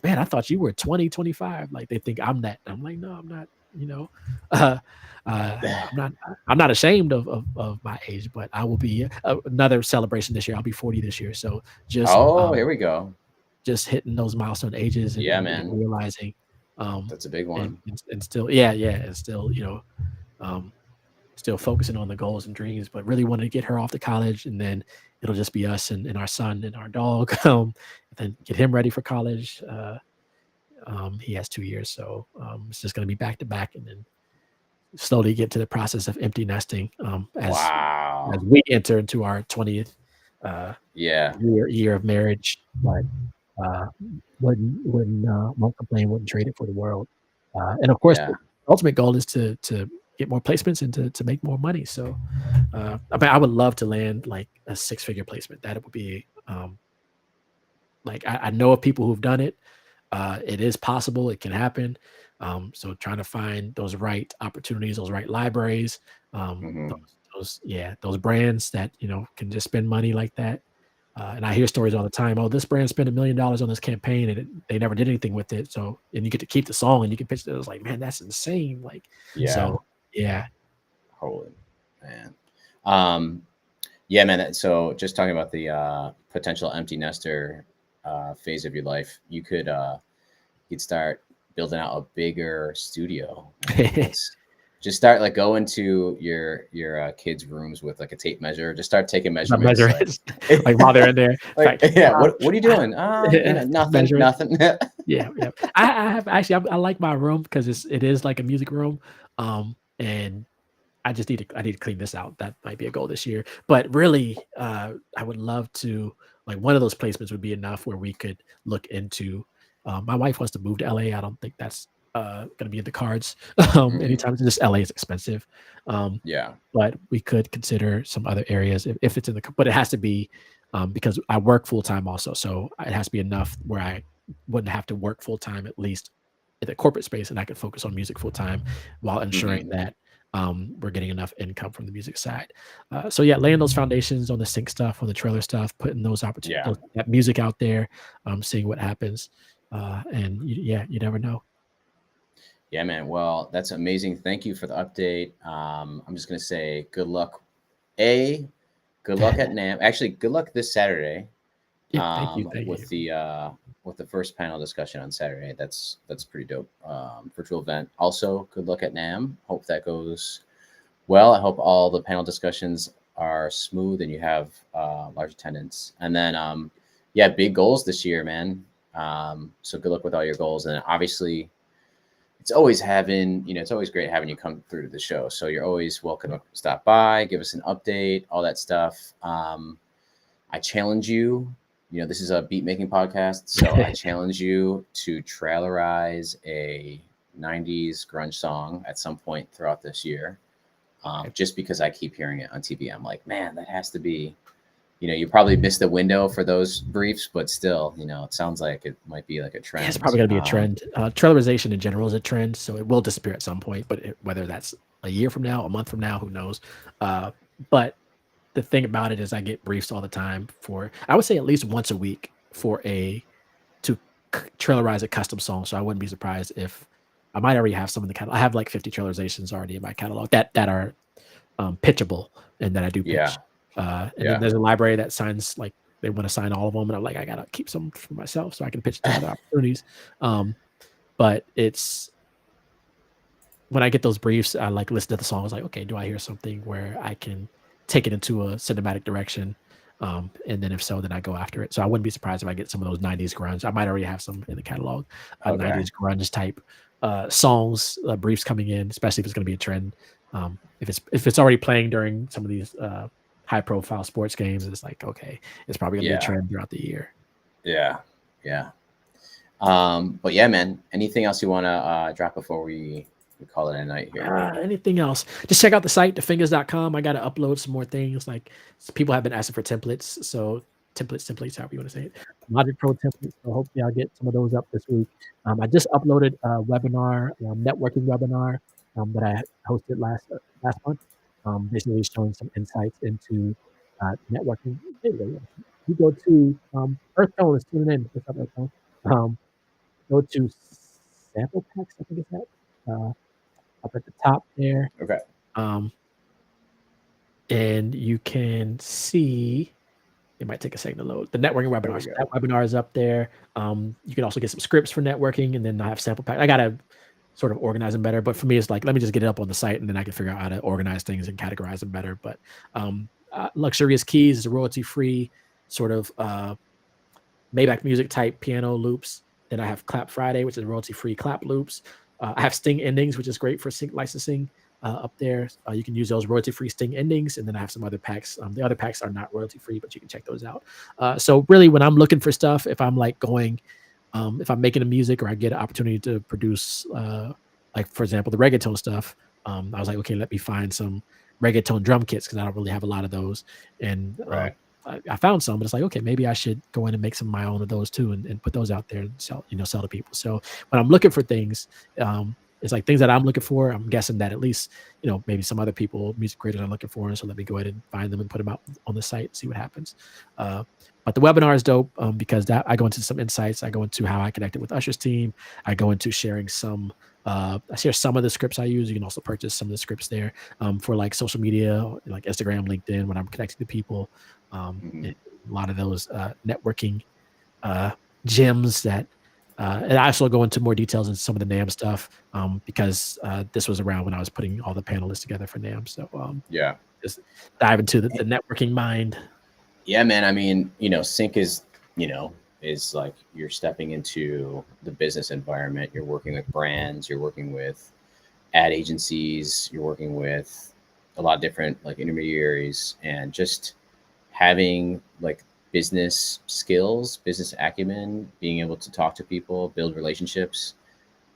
man, I thought you were 20, 25. Like they think I'm that. I'm like, no, I'm not. You know, uh, I'm not ashamed of my age, but I will be another celebration this year. I'll be 40 this year, so just Oh, here we go. just hitting those milestone ages Yeah, and man. realizing, um, That's a big one. and still, yeah, and still, you know, um, still focusing on the goals and dreams, but really wanted to get her off to college, and then it'll just be us and our son and our dog, and then get him ready for college. He has 2 years, so it's just going to be back to back, and then slowly get to the process of empty nesting as Wow. we enter into our 20th uh, Yeah. year of marriage. But uh, won't complain, wouldn't trade it for the world. And of course, the Yeah. ultimate goal is to get more placements and to make more money. So, I mean, I would love to land like a 6-figure placement. That would be like I know of people who've done it. It is possible. It can happen. So trying to find those right opportunities, those right libraries, Hmm. those brands that, you know, can just spend money like that. And I hear stories all the time. Oh, this brand spent $1 million on this campaign and they never did anything with it. So, and you get to keep the song and you can pitch it. It's like, man, that's insane. Like, Yeah. so yeah. Holy man. Um, yeah, man. So just talking about the potential empty nester phase of your life, you'd start building out a bigger studio. Like, just start like go into your kids' rooms with like a tape measure. Just start taking Not measurements. measure Like, it. Like while they're in there, it's like like, yeah. What are you doing? Nothing. measure it. Nothing. Yeah, yeah. I have actually I like my room because it is like a music room. And I need to clean this out. That might be a goal this year. But really, I would love to like one of those placements would be enough where we could look into. My wife wants to move to LA. I don't think that's going to be in the cards Hmm. anytime. Just LA is expensive. Um, Yeah. but we could consider some other areas if it's in the. But it has to be because I work full time also, so it has to be enough where I wouldn't have to work full time at least in the corporate space, and I could focus on music full time while ensuring Hmm. that we're getting enough income from the music side. So yeah, laying those foundations on the sync stuff, on the trailer stuff, putting those Yeah. that music out there, seeing what happens, yeah, you never know. Yeah, man. Well, that's amazing. Thank you for the update. I'm just gonna say good luck. A, good luck at NAMM. Actually, good luck this Saturday. Yeah, thank With you. the first panel discussion on Saturday. That's pretty dope. Virtual event. Also, good luck at NAMM. Hope that goes well. I hope all the panel discussions are smooth and you have large attendance. And then, yeah, big goals this year, man. So good luck with all your goals. And obviously, it's always great having you come through to the show. So you're always welcome to stop by, give us an update, all that stuff. I challenge you. This is a beat making podcast, so I challenge you to trailerize a '90s grunge song at some point throughout this year. Okay. Just because I keep hearing it on TV, I'm like, man, that has to be. You probably missed the window for those briefs, but still, it sounds like it might be like a Yeah, it's trend. probably going to be a trend. Traillerization in general is a trend, so it will disappear at some point. But whether that's a year from now, a month from now, who knows? Uh, but the thing about it is, I get briefs all the time for. I would say at least once a week for to trailerize a custom song. So I wouldn't be surprised if I might already have some in the catalog. I have like 50 trailerizations already in my catalog that are pitchable and that I do Yeah, pitch. And then yeah. there's a library that signs like they want to sign all of them, and I'm like, I gotta keep some for myself so I can pitch to other opportunities. Um, but it's when I get those briefs, I like listen to the song. I was like, okay, do I hear something where I can take it into a cinematic direction? And then if so, then I go after it. So I wouldn't be surprised if I get some of those 90s grunge. I might already have some in the catalog, Okay. 90s grunge type songs, briefs coming in, especially if it's going to be a trend. If it's already playing during some of these high profile sports games, it's like, okay, it's probably going to be a Yeah, trend throughout the year. yeah, yeah. But yeah, man. Anything else you want to drop before we call it a night here? Anything else? Just check out the site, DaFingaz.com. I got to upload some more things. Like people have been asking for templates. So templates, however you want to say it. Logic Pro templates. So hopefully I'll get some of those up this week. I just uploaded a webinar, networking webinar that I hosted last month. Basically showing some insights into networking. There you go. Yeah. You go to Earth Tone is tuning in. What's up, Earth Tone? Um, Go to sample packs. I think it's that. Up at the top there. Okay. Um, and you can see it might take a second to load the networking There we webinars. That go. webinar is up there. You can also get some scripts for networking, and then I have sample pack. I gotta sort of organize them better, but for me, it's like let me just get it up on the site, and then I can figure out how to organize things and categorize them better. But Luxurious Keys is a royalty-free sort of Maybach Music type piano loops. Then I have Clap Friday, which is royalty-free clap loops. I have Sting endings, which is great for sync licensing up there. You can use those royalty-free Sting endings, and then I have some other packs. The other packs are not royalty-free, but you can check those out. So really, when I'm looking for stuff, if I'm like going, if I'm making a music or I get an opportunity to produce, like for example, the reggaeton stuff, I was like, okay, let me find some reggaeton drum kits because I don't really have a lot of those, and Right. I found some, but it's like, okay, maybe I should go in and make some of my own of those too, and put those out there and sell to people. So when I'm looking for things, it's like things that I'm looking for. I'm guessing that at least, maybe some other people, music creators are looking for. And so let me go ahead and find them and put them out on the site and see what happens. But the webinar is dope because that I go into some insights. I go into how I connected with Usher's team. I go into sharing I share some of the scripts I use. You can also purchase some of the scripts there for like social media, like Instagram, LinkedIn, when I'm connecting to people. Hmm. A lot of those networking gems that, and I also go into more details in some of the NAMM stuff because this was around when I was putting all the panelists together for NAMM. So Yeah. just dive into the networking mind. Yeah, man. I mean, sync is, you know, is like you're stepping into the business environment. You're working with brands, you're working with ad agencies, you're working with a lot of different like intermediaries, and just having like business skills, business acumen, being able to talk to people, build relationships.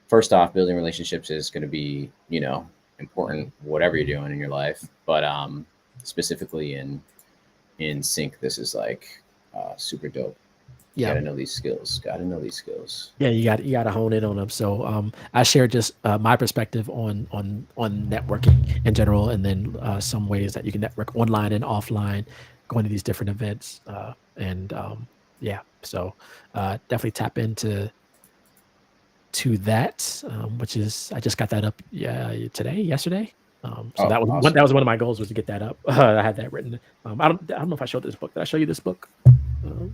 First off, building relationships is going to be, important whatever you're doing in your life, but specifically in sync, this is like super dope. You Yeah. got to know these skills. Got to know these skills. Yeah, you got to hone in on them. So I share just my perspective on networking in general, and then some ways that you can network online and offline, going to these different events, and yeah. So definitely tap into that, which is I just got that up yesterday. So Oh, that was awesome. one of my goals was to get that up. I had that written. I don't know if I showed this book. Did I show you this book? Um,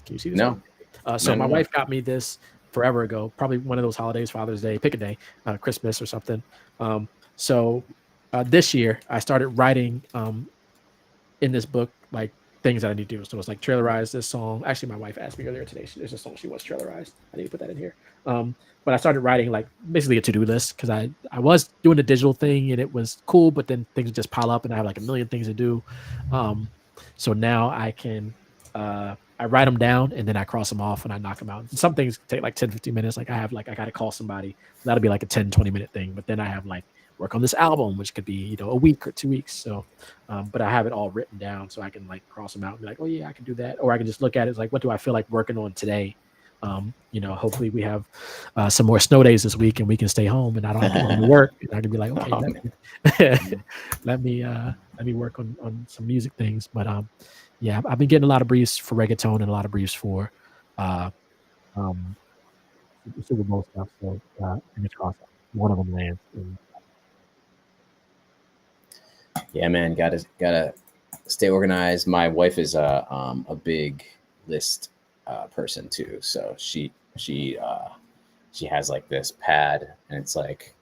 can you see this book? No, So no, my no, no. wife got me this forever ago, probably one of those holidays, Father's Day, pick a day, Christmas or something. So this year I started writing in this book like things that I need to do. So it's like trailerize this song. Actually, my wife asked me earlier today. There's a song she wants trailerize. I need to put that in here. But I started writing like basically a to-do list because I was doing the digital thing and it was cool, but then things just pile up and I have like a million things to do. Um, so now I write them down and then I cross them off and I knock them out. Some things take like 10, 15 minutes. Like I got to call somebody. That'll be like a 10, 20-minute thing. But then I have like work on this album, which could be, a week or 2 weeks. So, but I have it all written down so I can like cross them out and be like, oh yeah, I can do that. Or I can just look at it as like, what do I feel like working on today? Hopefully we have some more snow days this week and we can stay home and I don't have to go to work. And I can be like, okay, Oh, let me work on some music things. But yeah, I've been getting a lot of briefs for reggaeton and a lot of briefs for uh, um, Super Bowl stuff. So fingers crossed one of them lands. And, yeah, man. Gotta stay organized. My wife is a big list person too, so she has like this pad, and it's like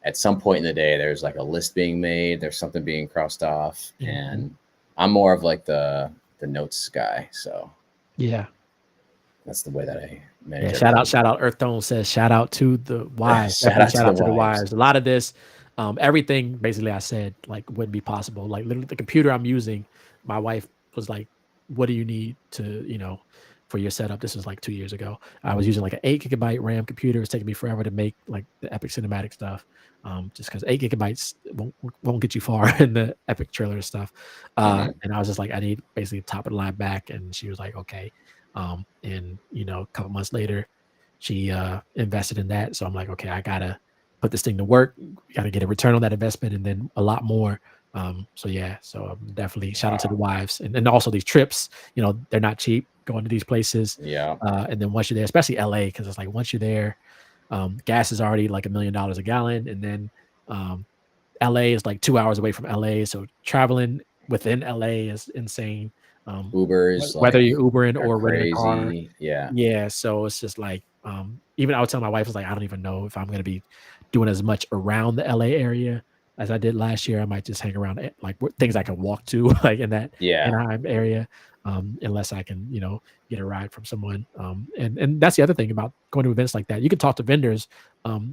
at some point in the day there's like a list being made, there's something being crossed off, and I'm more of like the notes guy, so yeah. that's the way that I Yeah, manage everything. shout out. Earth Tone says shout out to the wives. Shout Definitely out to shout the out to the wives. wives. A lot of this, everything basically I said like wouldn't be possible. Like literally the computer I'm using, my wife was like, "What do you need to for your setup?" This was like 2 years ago. I was using like an 8 GB RAM computer. It's taking me forever to make like the epic cinematic stuff. Just because 8 GB won't get you far in the epic trailer stuff. Mhm. And I was just like, I need basically top of the line back, and she was like, okay. And a couple months later, she invested in that. So I'm like, okay, I gotta put this thing to work. Got to get a return on that investment, and then a lot more. So yeah, so definitely shout out to the Wow. wives, and also these trips. They're not cheap going to these places. Yeah. And then once you're there, especially LA, because it's like once you're there, gas is already like $1 million a gallon, and then LA is like 2 hours away from LA, so traveling within LA is insane. Ubers Whether like you're Ubering are or renting a car, crazy. Yeah. yeah. So it's just like, even I would tell my wife, I was like, I don't even know if I'm gonna be doing as much around the LA area as I did last year. I might just hang around like things I can walk to, like in that Yeah. Anaheim area, unless I can, get a ride from someone. And that's the other thing about going to events like that. You can talk to vendors.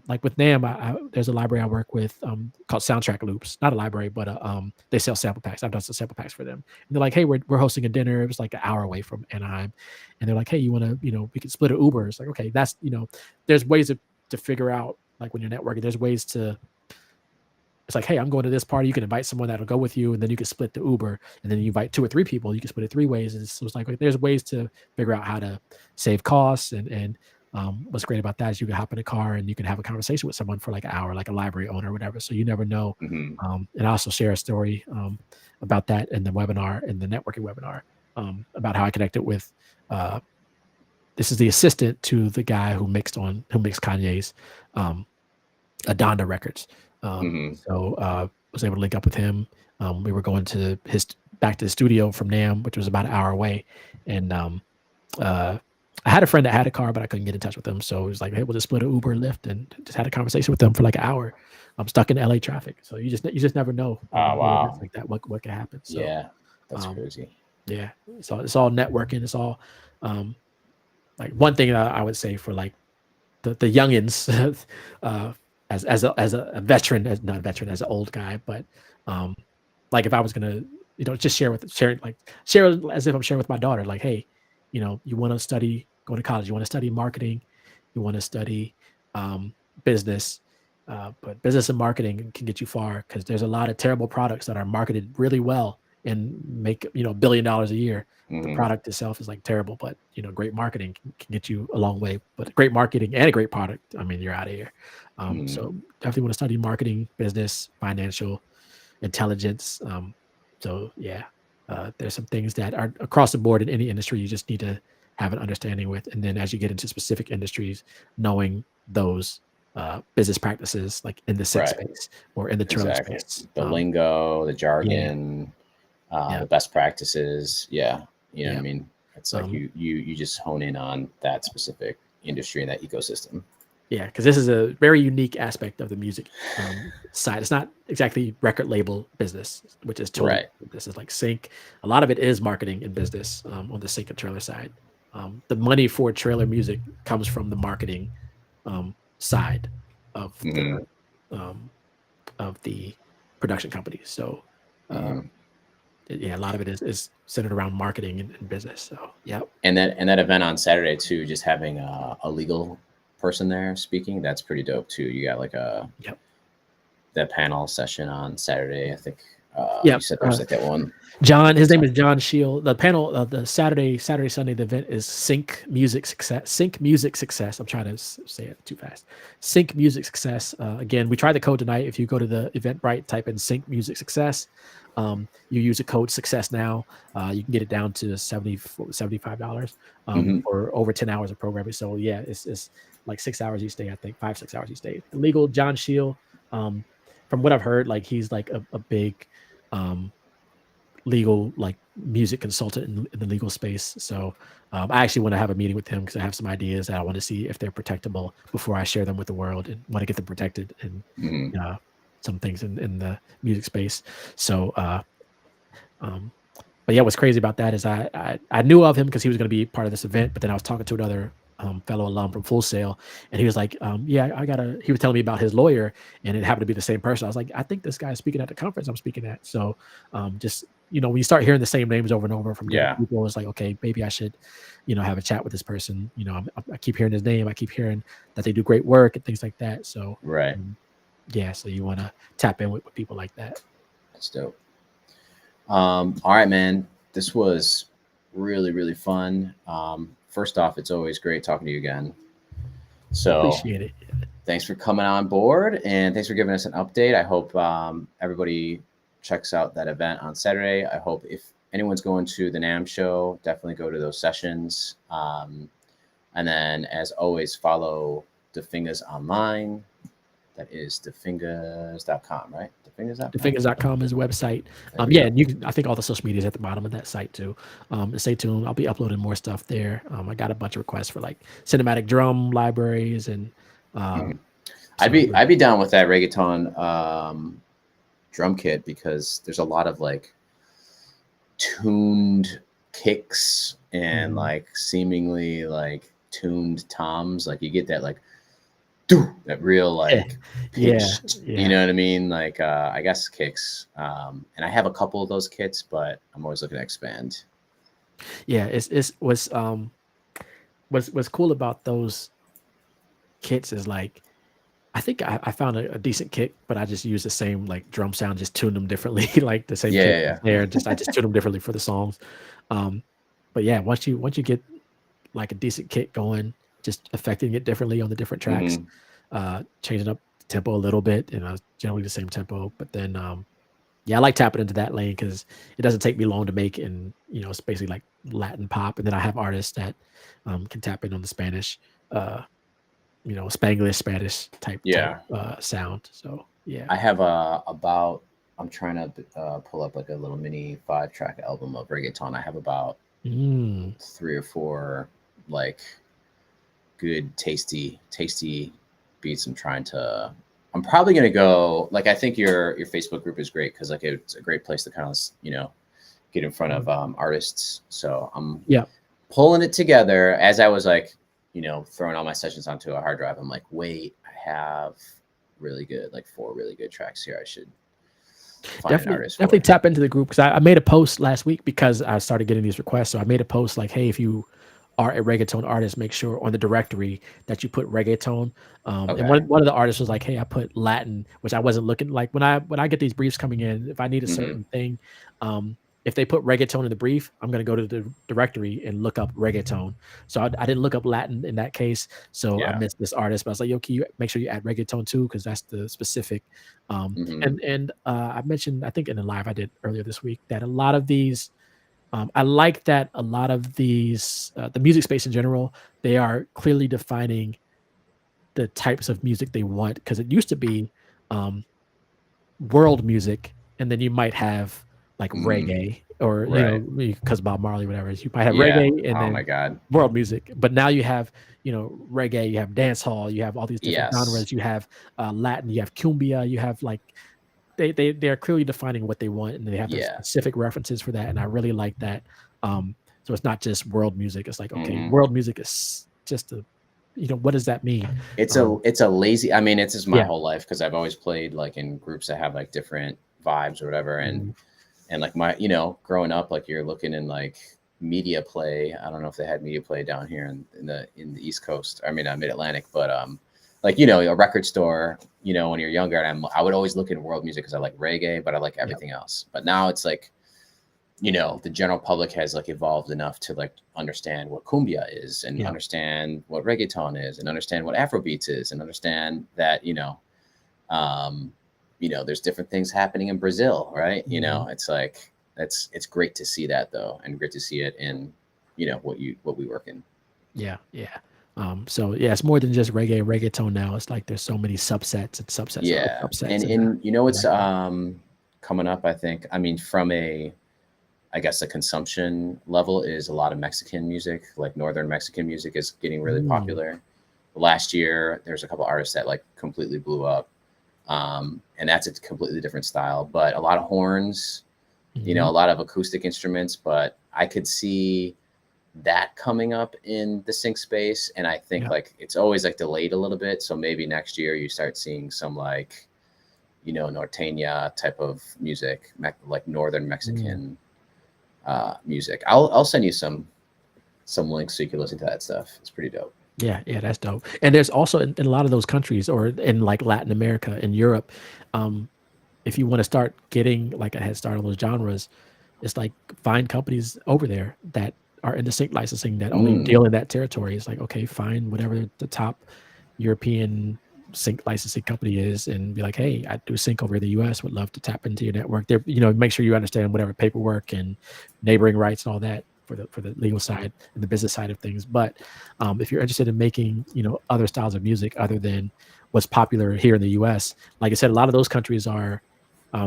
Like with NAMM, there's a library I work with called Soundtrack Loops. Not a library, but they sell sample packs. I've done some sample packs for them. And they're like, hey, we're hosting a dinner. It was like an hour away from Anaheim. And they're like, hey, you want to, we can split an Uber. It's like, okay, that's, there's ways to figure out, like when you're networking, there's ways to, it's like, hey, I'm going to this party. You can invite someone that'll go with you, and then you can split the Uber, and then you invite 2 or 3 people. You can split it 3 ways. And so it's like there's ways to figure out how to save costs. And what's great about that is you can hop in a car and you can have a conversation with someone for like an hour, like a library owner or whatever. So you never know. Hmm. And I also share a story about that in the webinar, in the networking webinar, about how I connected with. This is the assistant to the guy who mixed Kanye's Donda records. Hmm. So was able to link up with him. We were going to back to the studio from NAMM, which was about an hour away. And I had a friend that had a car, but I couldn't get in touch with him. So it was like, hey, we'll just split an Uber and Lyft, and just had a conversation with them for like an hour. I'm stuck in LA traffic. So you just never know Oh, with events wow. like that, what can happen. So Yeah. That's um, crazy. yeah, it's all networking. It's all um, like one thing I would say for like the youngins, as a veteran, as not a veteran, as an old guy, but um, like if I was gonna, just share as if I'm sharing with my daughter, like, hey, you want to study, go to college, you want to study marketing, you want to study business, but business and marketing can get you far because there's a lot of terrible products that are marketed really well and make $1 billion a year. The Hmm. product itself is like terrible, but great marketing can get you a long way. But great marketing and a great product, I mean, you're out of here. Hmm. So definitely want to study marketing, business, financial intelligence. So yeah, there's some things that are across the board in any industry you just need to have an understanding with, and then as you get into specific industries, knowing those business practices, like in the sync Right. space or in the trailer Exactly. space. The lingo, the Yeah, jargon, yeah, the best practices. Yeah. You know what I yeah. mean? It's like Um, you just hone in on that specific industry and that ecosystem. Yeah, because this is a very unique aspect of the music side. It's not exactly record label business, which is totally Right. this is like sync. A lot of it is marketing and business on the sync and trailer side. The money for trailer music comes from the marketing side of Hmm. um, the production companies. So uh, Hmm. yeah, a lot of it is centered around marketing and business. So yeah, And that event on Saturday too, just having a legal person there speaking, that's pretty dope too. You got like yep, that panel session on Saturday. I think you yep. said there's like that one. John, his What's name up? is John Shield. The panel, the Sunday, the event is Sync Music Success. Sync Music Success. I'm trying to say it too fast. Sync Music Success. Again, we tried the code tonight. If you go to the Eventbrite, type in Sync Music Success. You use the code Success now. You can get it down to $75 Hmm. for over 10 hours of programming. So yeah, it's like 6 hours each day. I think 5 6 hours each day. The legal John Shield. Um, from what I've heard, like he's like a big um legal like music consultant in the legal space. So I actually want to have a meeting with him because I have some ideas that I want to see if they're protectable before I share them with the world and want to get them protected and Hmm. uh, some things in the music space. So um, but yeah, what's crazy about that is I knew of him because he was going to be part of this event, but then I was talking to another fellow alum from Full Sail, and he was like, "Yeah, I gotta." He was telling me about his lawyer, and it happened to be the same person. I was like, "I think this guy's speaking at the conference I'm speaking at." So, just when you start hearing the same names over and over from different Yeah. people, it's like, okay, maybe I should, have a chat with this person. I keep hearing his name. I keep hearing that they do great work and things like that. So, Right. um, yeah, so you want to tap in with people like that. That's dope. All right, man. This was really, really fun. First off, it's always great talking to you again. So Appreciate it. thanks for coming on board and thanks for giving us an update. I hope everybody checks out that event on Saturday. I hope if anyone's going to the NAMM show, definitely go to those sessions. And then, as always, follow DaFingaz online. That is DaFingaz.com, right? DaFingaz.com. DaFingaz.com is a website. There we Yeah, go. and I think all the social media is at the bottom of that site too. And stay tuned. I'll be uploading more stuff there. I got a bunch of requests for like cinematic drum libraries and Mhm. I'd so be I'd be down with that reggaeton drum kit because there's a lot of like tuned kicks and Mhm. like seemingly like tuned toms. Like you get that like doo, that real Yeah, like yeah, pitched, you yeah, know what I mean? Like I guess kicks. And I have a couple of those kits, but I'm always looking to expand. yeah. It's what's cool about those kits is like I think I found a decent kick, but I just use the same like drum sound, just tune them differently, like the same Yeah, kick yeah, there. Just I just tune them differently for the songs. Um, but yeah, once you get like a decent kick going, just affecting it differently on the different yeah. tracks, changing up the tempo a little bit, generally the same tempo. But then, yeah, I like tapping into that lane because it doesn't take me long to make, and it's basically like Latin pop. And then I have artists that can tap in on the Spanish, uh, Spanglish, Spanish type Yeah. sound. So yeah. I have about I'm trying to pull up like a little mini 5-track album of reggaeton. I have about Mm, 3 or 4 like good tasty beats. I'm probably gonna go like I think your Facebook group is great because like it's a great place to kind of get in front of mm. artists. So Yeah. pulling it together as I was like, you know, throwing all my sessions onto a hard drive. I'm like, wait, I have really good, like 4 really good tracks here. I should find an artist for. Definitely tap into the group, because I made a post last week because I started getting these requests. So I made a post like, hey, if you are a reggaeton artist, make sure on the directory that you put reggaeton. And Okay. one of the artists was like, hey, I put Latin, which I wasn't looking like when I get these briefs coming in. If I need a certain thing, if they put reggaeton in the brief, I'm going to go to the directory and look up reggaeton. So I didn't look up Latin in that case. So I missed this artist, but I was like, yo, can you make sure you add reggaeton too? Because that's the specific. And I mentioned, I think in the live I did earlier this week, that a lot of these, I like that a lot of these, the music space in general, they are clearly defining the types of music they want. Because it used to be world music, and then you might have like reggae, or you know, because Bob Marley, whatever, you might have reggae and then my God. world music. But now you have, you know, reggae, you have dance hall, you have all these different genres, you have Latin, you have cumbia, you have like they're clearly defining what they want, and they have their specific references for that, and I really like that. So it's not just world music. It's like, okay, world music is just a, you know, what does that mean? It's a lazy, I mean, it's just my whole life, because I've always played like in groups that have like different vibes or whatever, and like my, you know, growing up, like you're looking in like media play. I don't know if they had media play down here in the East Coast, I mean mid-Atlantic, but like, you know, a record store, you know, when you're younger, and I would always look at world music because I like reggae, but I like everything else. But now it's like, you know, the general public has like evolved enough to like understand what cumbia is, and understand what reggaeton is, and understand what Afrobeats is, and understand that, you know, there's different things happening in Brazil, right? You know, it's like, it's great to see that though, and great to see it in, you know, what we work in. So it's more than just reggae and reggaeton now. It's like there's so many subsets and subsets. Yeah, of subsets, and you know what's coming up, I think. I mean, from a, I guess, the consumption level is a lot of Mexican music, like Northern Mexican music is getting really popular. Last year, there's a couple artists that like completely blew up. And that's a completely different style, but a lot of horns, you know, a lot of acoustic instruments, but I could see that coming up in the sync space. And I think like it's always like delayed a little bit. So maybe next year you start seeing some like, you know, norteña type of music, like Northern Mexican music. I'll send you some links so you can listen to that stuff. It's pretty dope. Yeah, that's dope. And there's also in a lot of those countries, or in like Latin America and Europe, if you want to start getting like a head start on those genres, it's like find companies over there that are into sync licensing that only deal in that territory. It's like, okay, find whatever the top European sync licensing company is, and be like, hey, I do sync over in the US, would love to tap into your network there. You know, make sure you understand whatever paperwork and neighboring rights and all that for the legal side and the business side of things. But if you're interested in making, you know, other styles of music other than what's popular here in the US, like I said, a lot of those countries are, I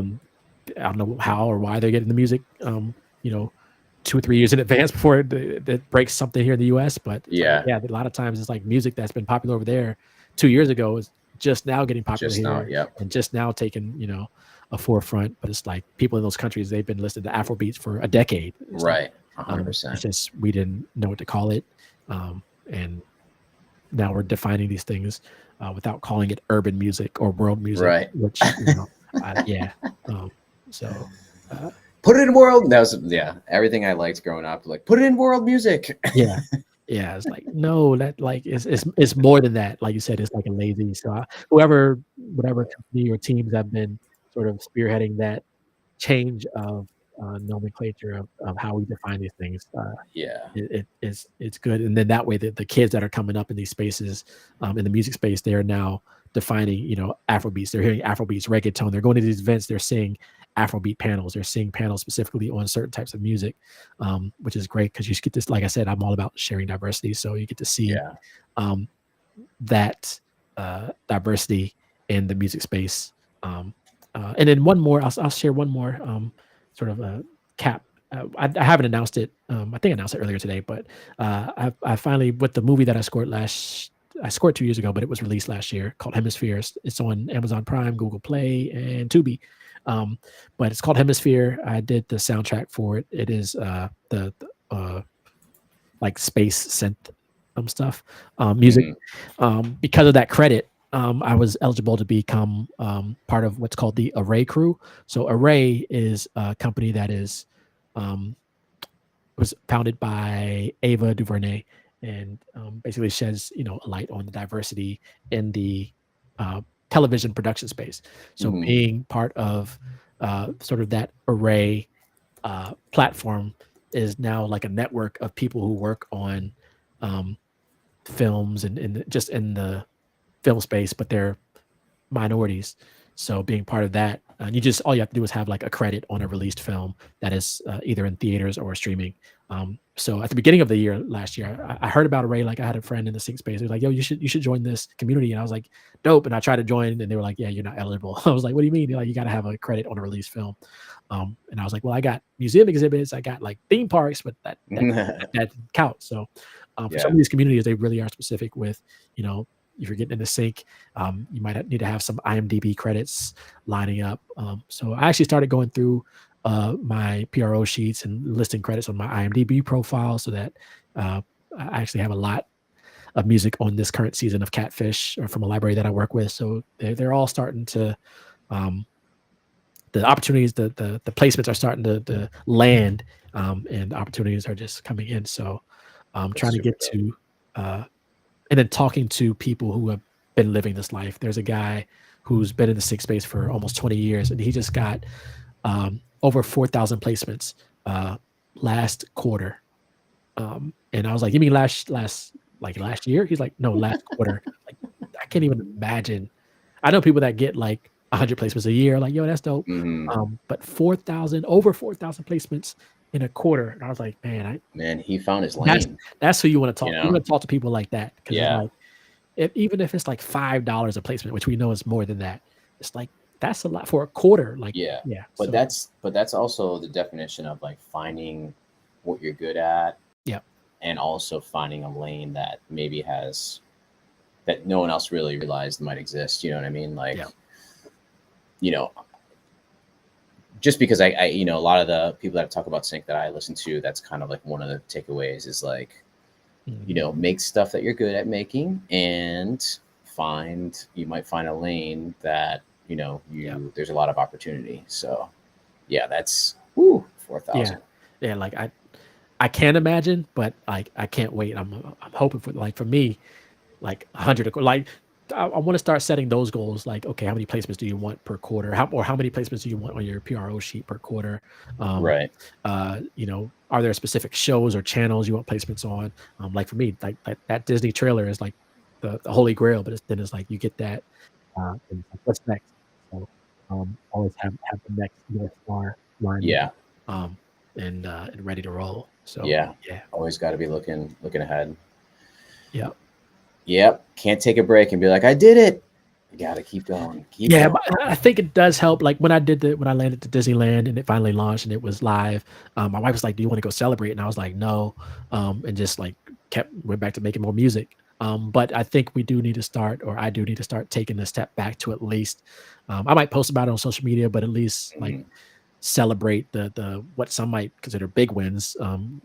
don't know how or why they're getting the music, you know, 2 or 3 years in advance before it breaks something here in the US. But a lot of times it's like music that's been popular over there 2 years ago is just now getting popular here, and just now taking, you know, a forefront. But it's like people in those countries, they've been listening to Afrobeats for a decade. It's right. Like, 100%. it's just, we didn't know what to call it. And now we're defining these things without calling it urban music or world music, right? Which, you know, so put it in world. That was everything I liked growing up. Like, put it in world music. Yeah, it's like, no, that like it's more than that. Like you said, it's like a lazy. So whatever company or teams have been sort of spearheading that change of nomenclature of how we define these things. It's good. And then that way the kids that are coming up in these spaces, in the music space, they are now defining, you know, Afrobeats. They're hearing Afrobeats, reggaeton. They're going to these events. They're seeing Afrobeat panels. They're seeing panels specifically on certain types of music, which is great because you get this. Like I said, I'm all about sharing diversity, so you get to see that diversity in the music space. And then one more, I'll share one more sort of a cap. I haven't announced it. I think I announced it earlier today, but I finally, with the movie that I scored 2 years ago, but it was released last year, called Hemisphere. It's on Amazon Prime, Google Play, and Tubi. But it's called Hemisphere. I did the soundtrack for it. It is like space synth stuff, music. Because of that credit, I was eligible to become part of what's called the Array crew. So Array is a company that is was founded by Ava DuVernay, and basically sheds a light on the diversity in the television production space. So being part of sort of that Array platform is now like a network of people who work on films and just in the film space, but they're minorities. So being part of that, all you have to do is have like a credit on a released film that is either in theaters or streaming. So at the beginning of the year last year, I heard about Array. Like I had a friend in the sync space. He was like, "Yo, you should join this community." And I was like, "Dope." And I tried to join, and they were like, "Yeah, you're not eligible." I was like, "What do you mean?" They're like, "You got to have a credit on a released film." And I was like, "Well, I got museum exhibits, I got like theme parks, but that didn't count." So for some of these communities, they really are specific with if you're getting into sync, you might need to have some IMDb credits lining up. So I actually started going through my PRO sheets and listing credits on my IMDb profile so that I actually have a lot of music on this current season of Catfish or from a library that I work with. So they're all starting to, the opportunities, the placements are starting to land, and the opportunities are just coming in. So I'm trying to get to, and then talking to people who have been living this life. There's a guy who's been in the sync space for almost 20 years, and he just got over 4,000 placements last quarter. And I was like, "You mean last year?" He's like, "No, last quarter." Like, I can't even imagine. I know people that get like 100 placements a year. Like, yo, that's dope. But over 4,000 placements in a quarter. And I was like, man, he found his lane. That's who you want to talk. You want to talk to people like that, because it's like, even if it's like $5 a placement, which we know is more than that, it's like that's a lot for a quarter. Like, But that's also the definition of like finding what you're good at. Yeah. And also finding a lane that maybe has that no one else really realized might exist. You know what I mean? Like, just because I a lot of the people that talk about sync that I listen to, that's kind of like one of the takeaways is like, make stuff that you're good at making, and you might find a lane that, there's a lot of opportunity. So that's 4,000. Yeah. Like I can't imagine, but like I can't wait. I'm hoping for, like, for me, like 100. Like I want to start setting those goals. Like, okay, how many placements do you want per quarter? How many placements do you want on your PRO sheet per quarter? Right. Are there specific shows or channels you want placements on? Like for me, like that Disney trailer is like the holy grail, but then it's like you get that. And it's like, what's next? So always have the next North Star line. And ready to roll. So always got to be looking ahead. Yep. Can't take a break and be like, I did it. You got to keep going. But I think it does help. Like when I landed to Disneyland and it finally launched and it was live, my wife was like, "Do you want to go celebrate?" And I was like, "No," and just like went back to making more music. But I think I do need to start taking a step back to at least, I might post about it on social media, but at least like celebrate the what some might consider big wins,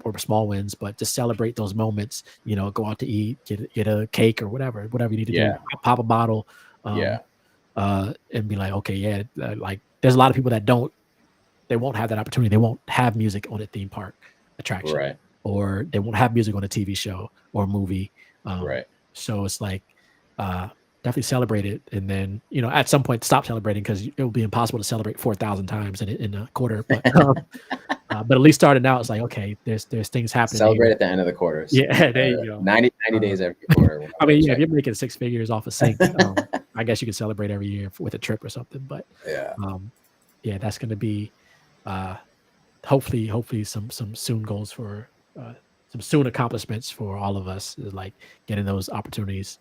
or small wins, but just celebrate those moments. Go out to eat, get a cake or whatever you need to do. Pop a bottle, and be like, okay, like there's a lot of people that they won't have that opportunity. They won't have music on a theme park attraction, right, or they won't have music on a TV show or movie. Right. So it's like, definitely celebrate it, and then at some point stop celebrating, because it will be impossible to celebrate 4,000 times in a quarter. But but at least starting out, it's like, okay, there's things happening. Celebrate at the end of the quarters. Yeah, there you go. 90 days every quarter. I mean, if you're making 6 figures off of sync, I guess you can celebrate every year with a trip or something. But that's going to be hopefully some soon goals for some soon accomplishments for all of us, is like getting those opportunities.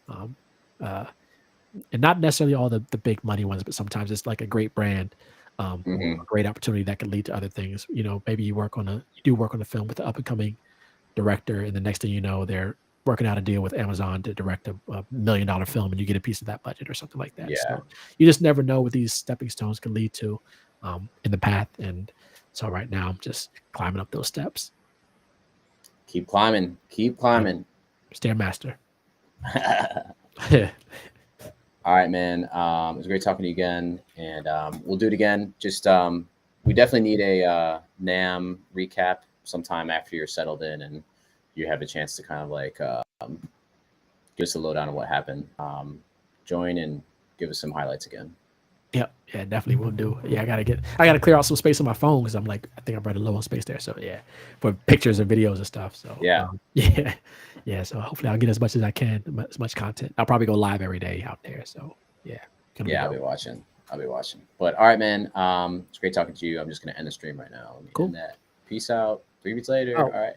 And not necessarily all the big money ones, but sometimes it's like a great brand, a great opportunity that could lead to other things. Maybe you do work on a film with an up and coming director, and the next thing you know, they're working out a deal with Amazon to direct a $1 million film, and you get a piece of that budget or something like that. So you just never know what these stepping stones can lead to in the path. And so right now I'm just climbing up those steps. Keep climbing. Keep climbing. Stairmaster. All right, man. It was great talking to you again, and we'll do it again. Just we definitely need a NAMM recap sometime after you're settled in and you have a chance to kind of like give us a lowdown on what happened. Join and give us some highlights again. Yeah, definitely will do. Yeah, I gotta clear out some space on my phone because I'm like, I think I'm running low on space there. So yeah, for pictures and videos and stuff. So yeah, yeah. So hopefully I'll get as much as I can, as much content. I'll probably go live every day out there. So yeah, I'll be watching. But all right, man. It's great talking to you. I'm just gonna end the stream right now. Let me end that. Peace out. 3 beats later. Oh. All right.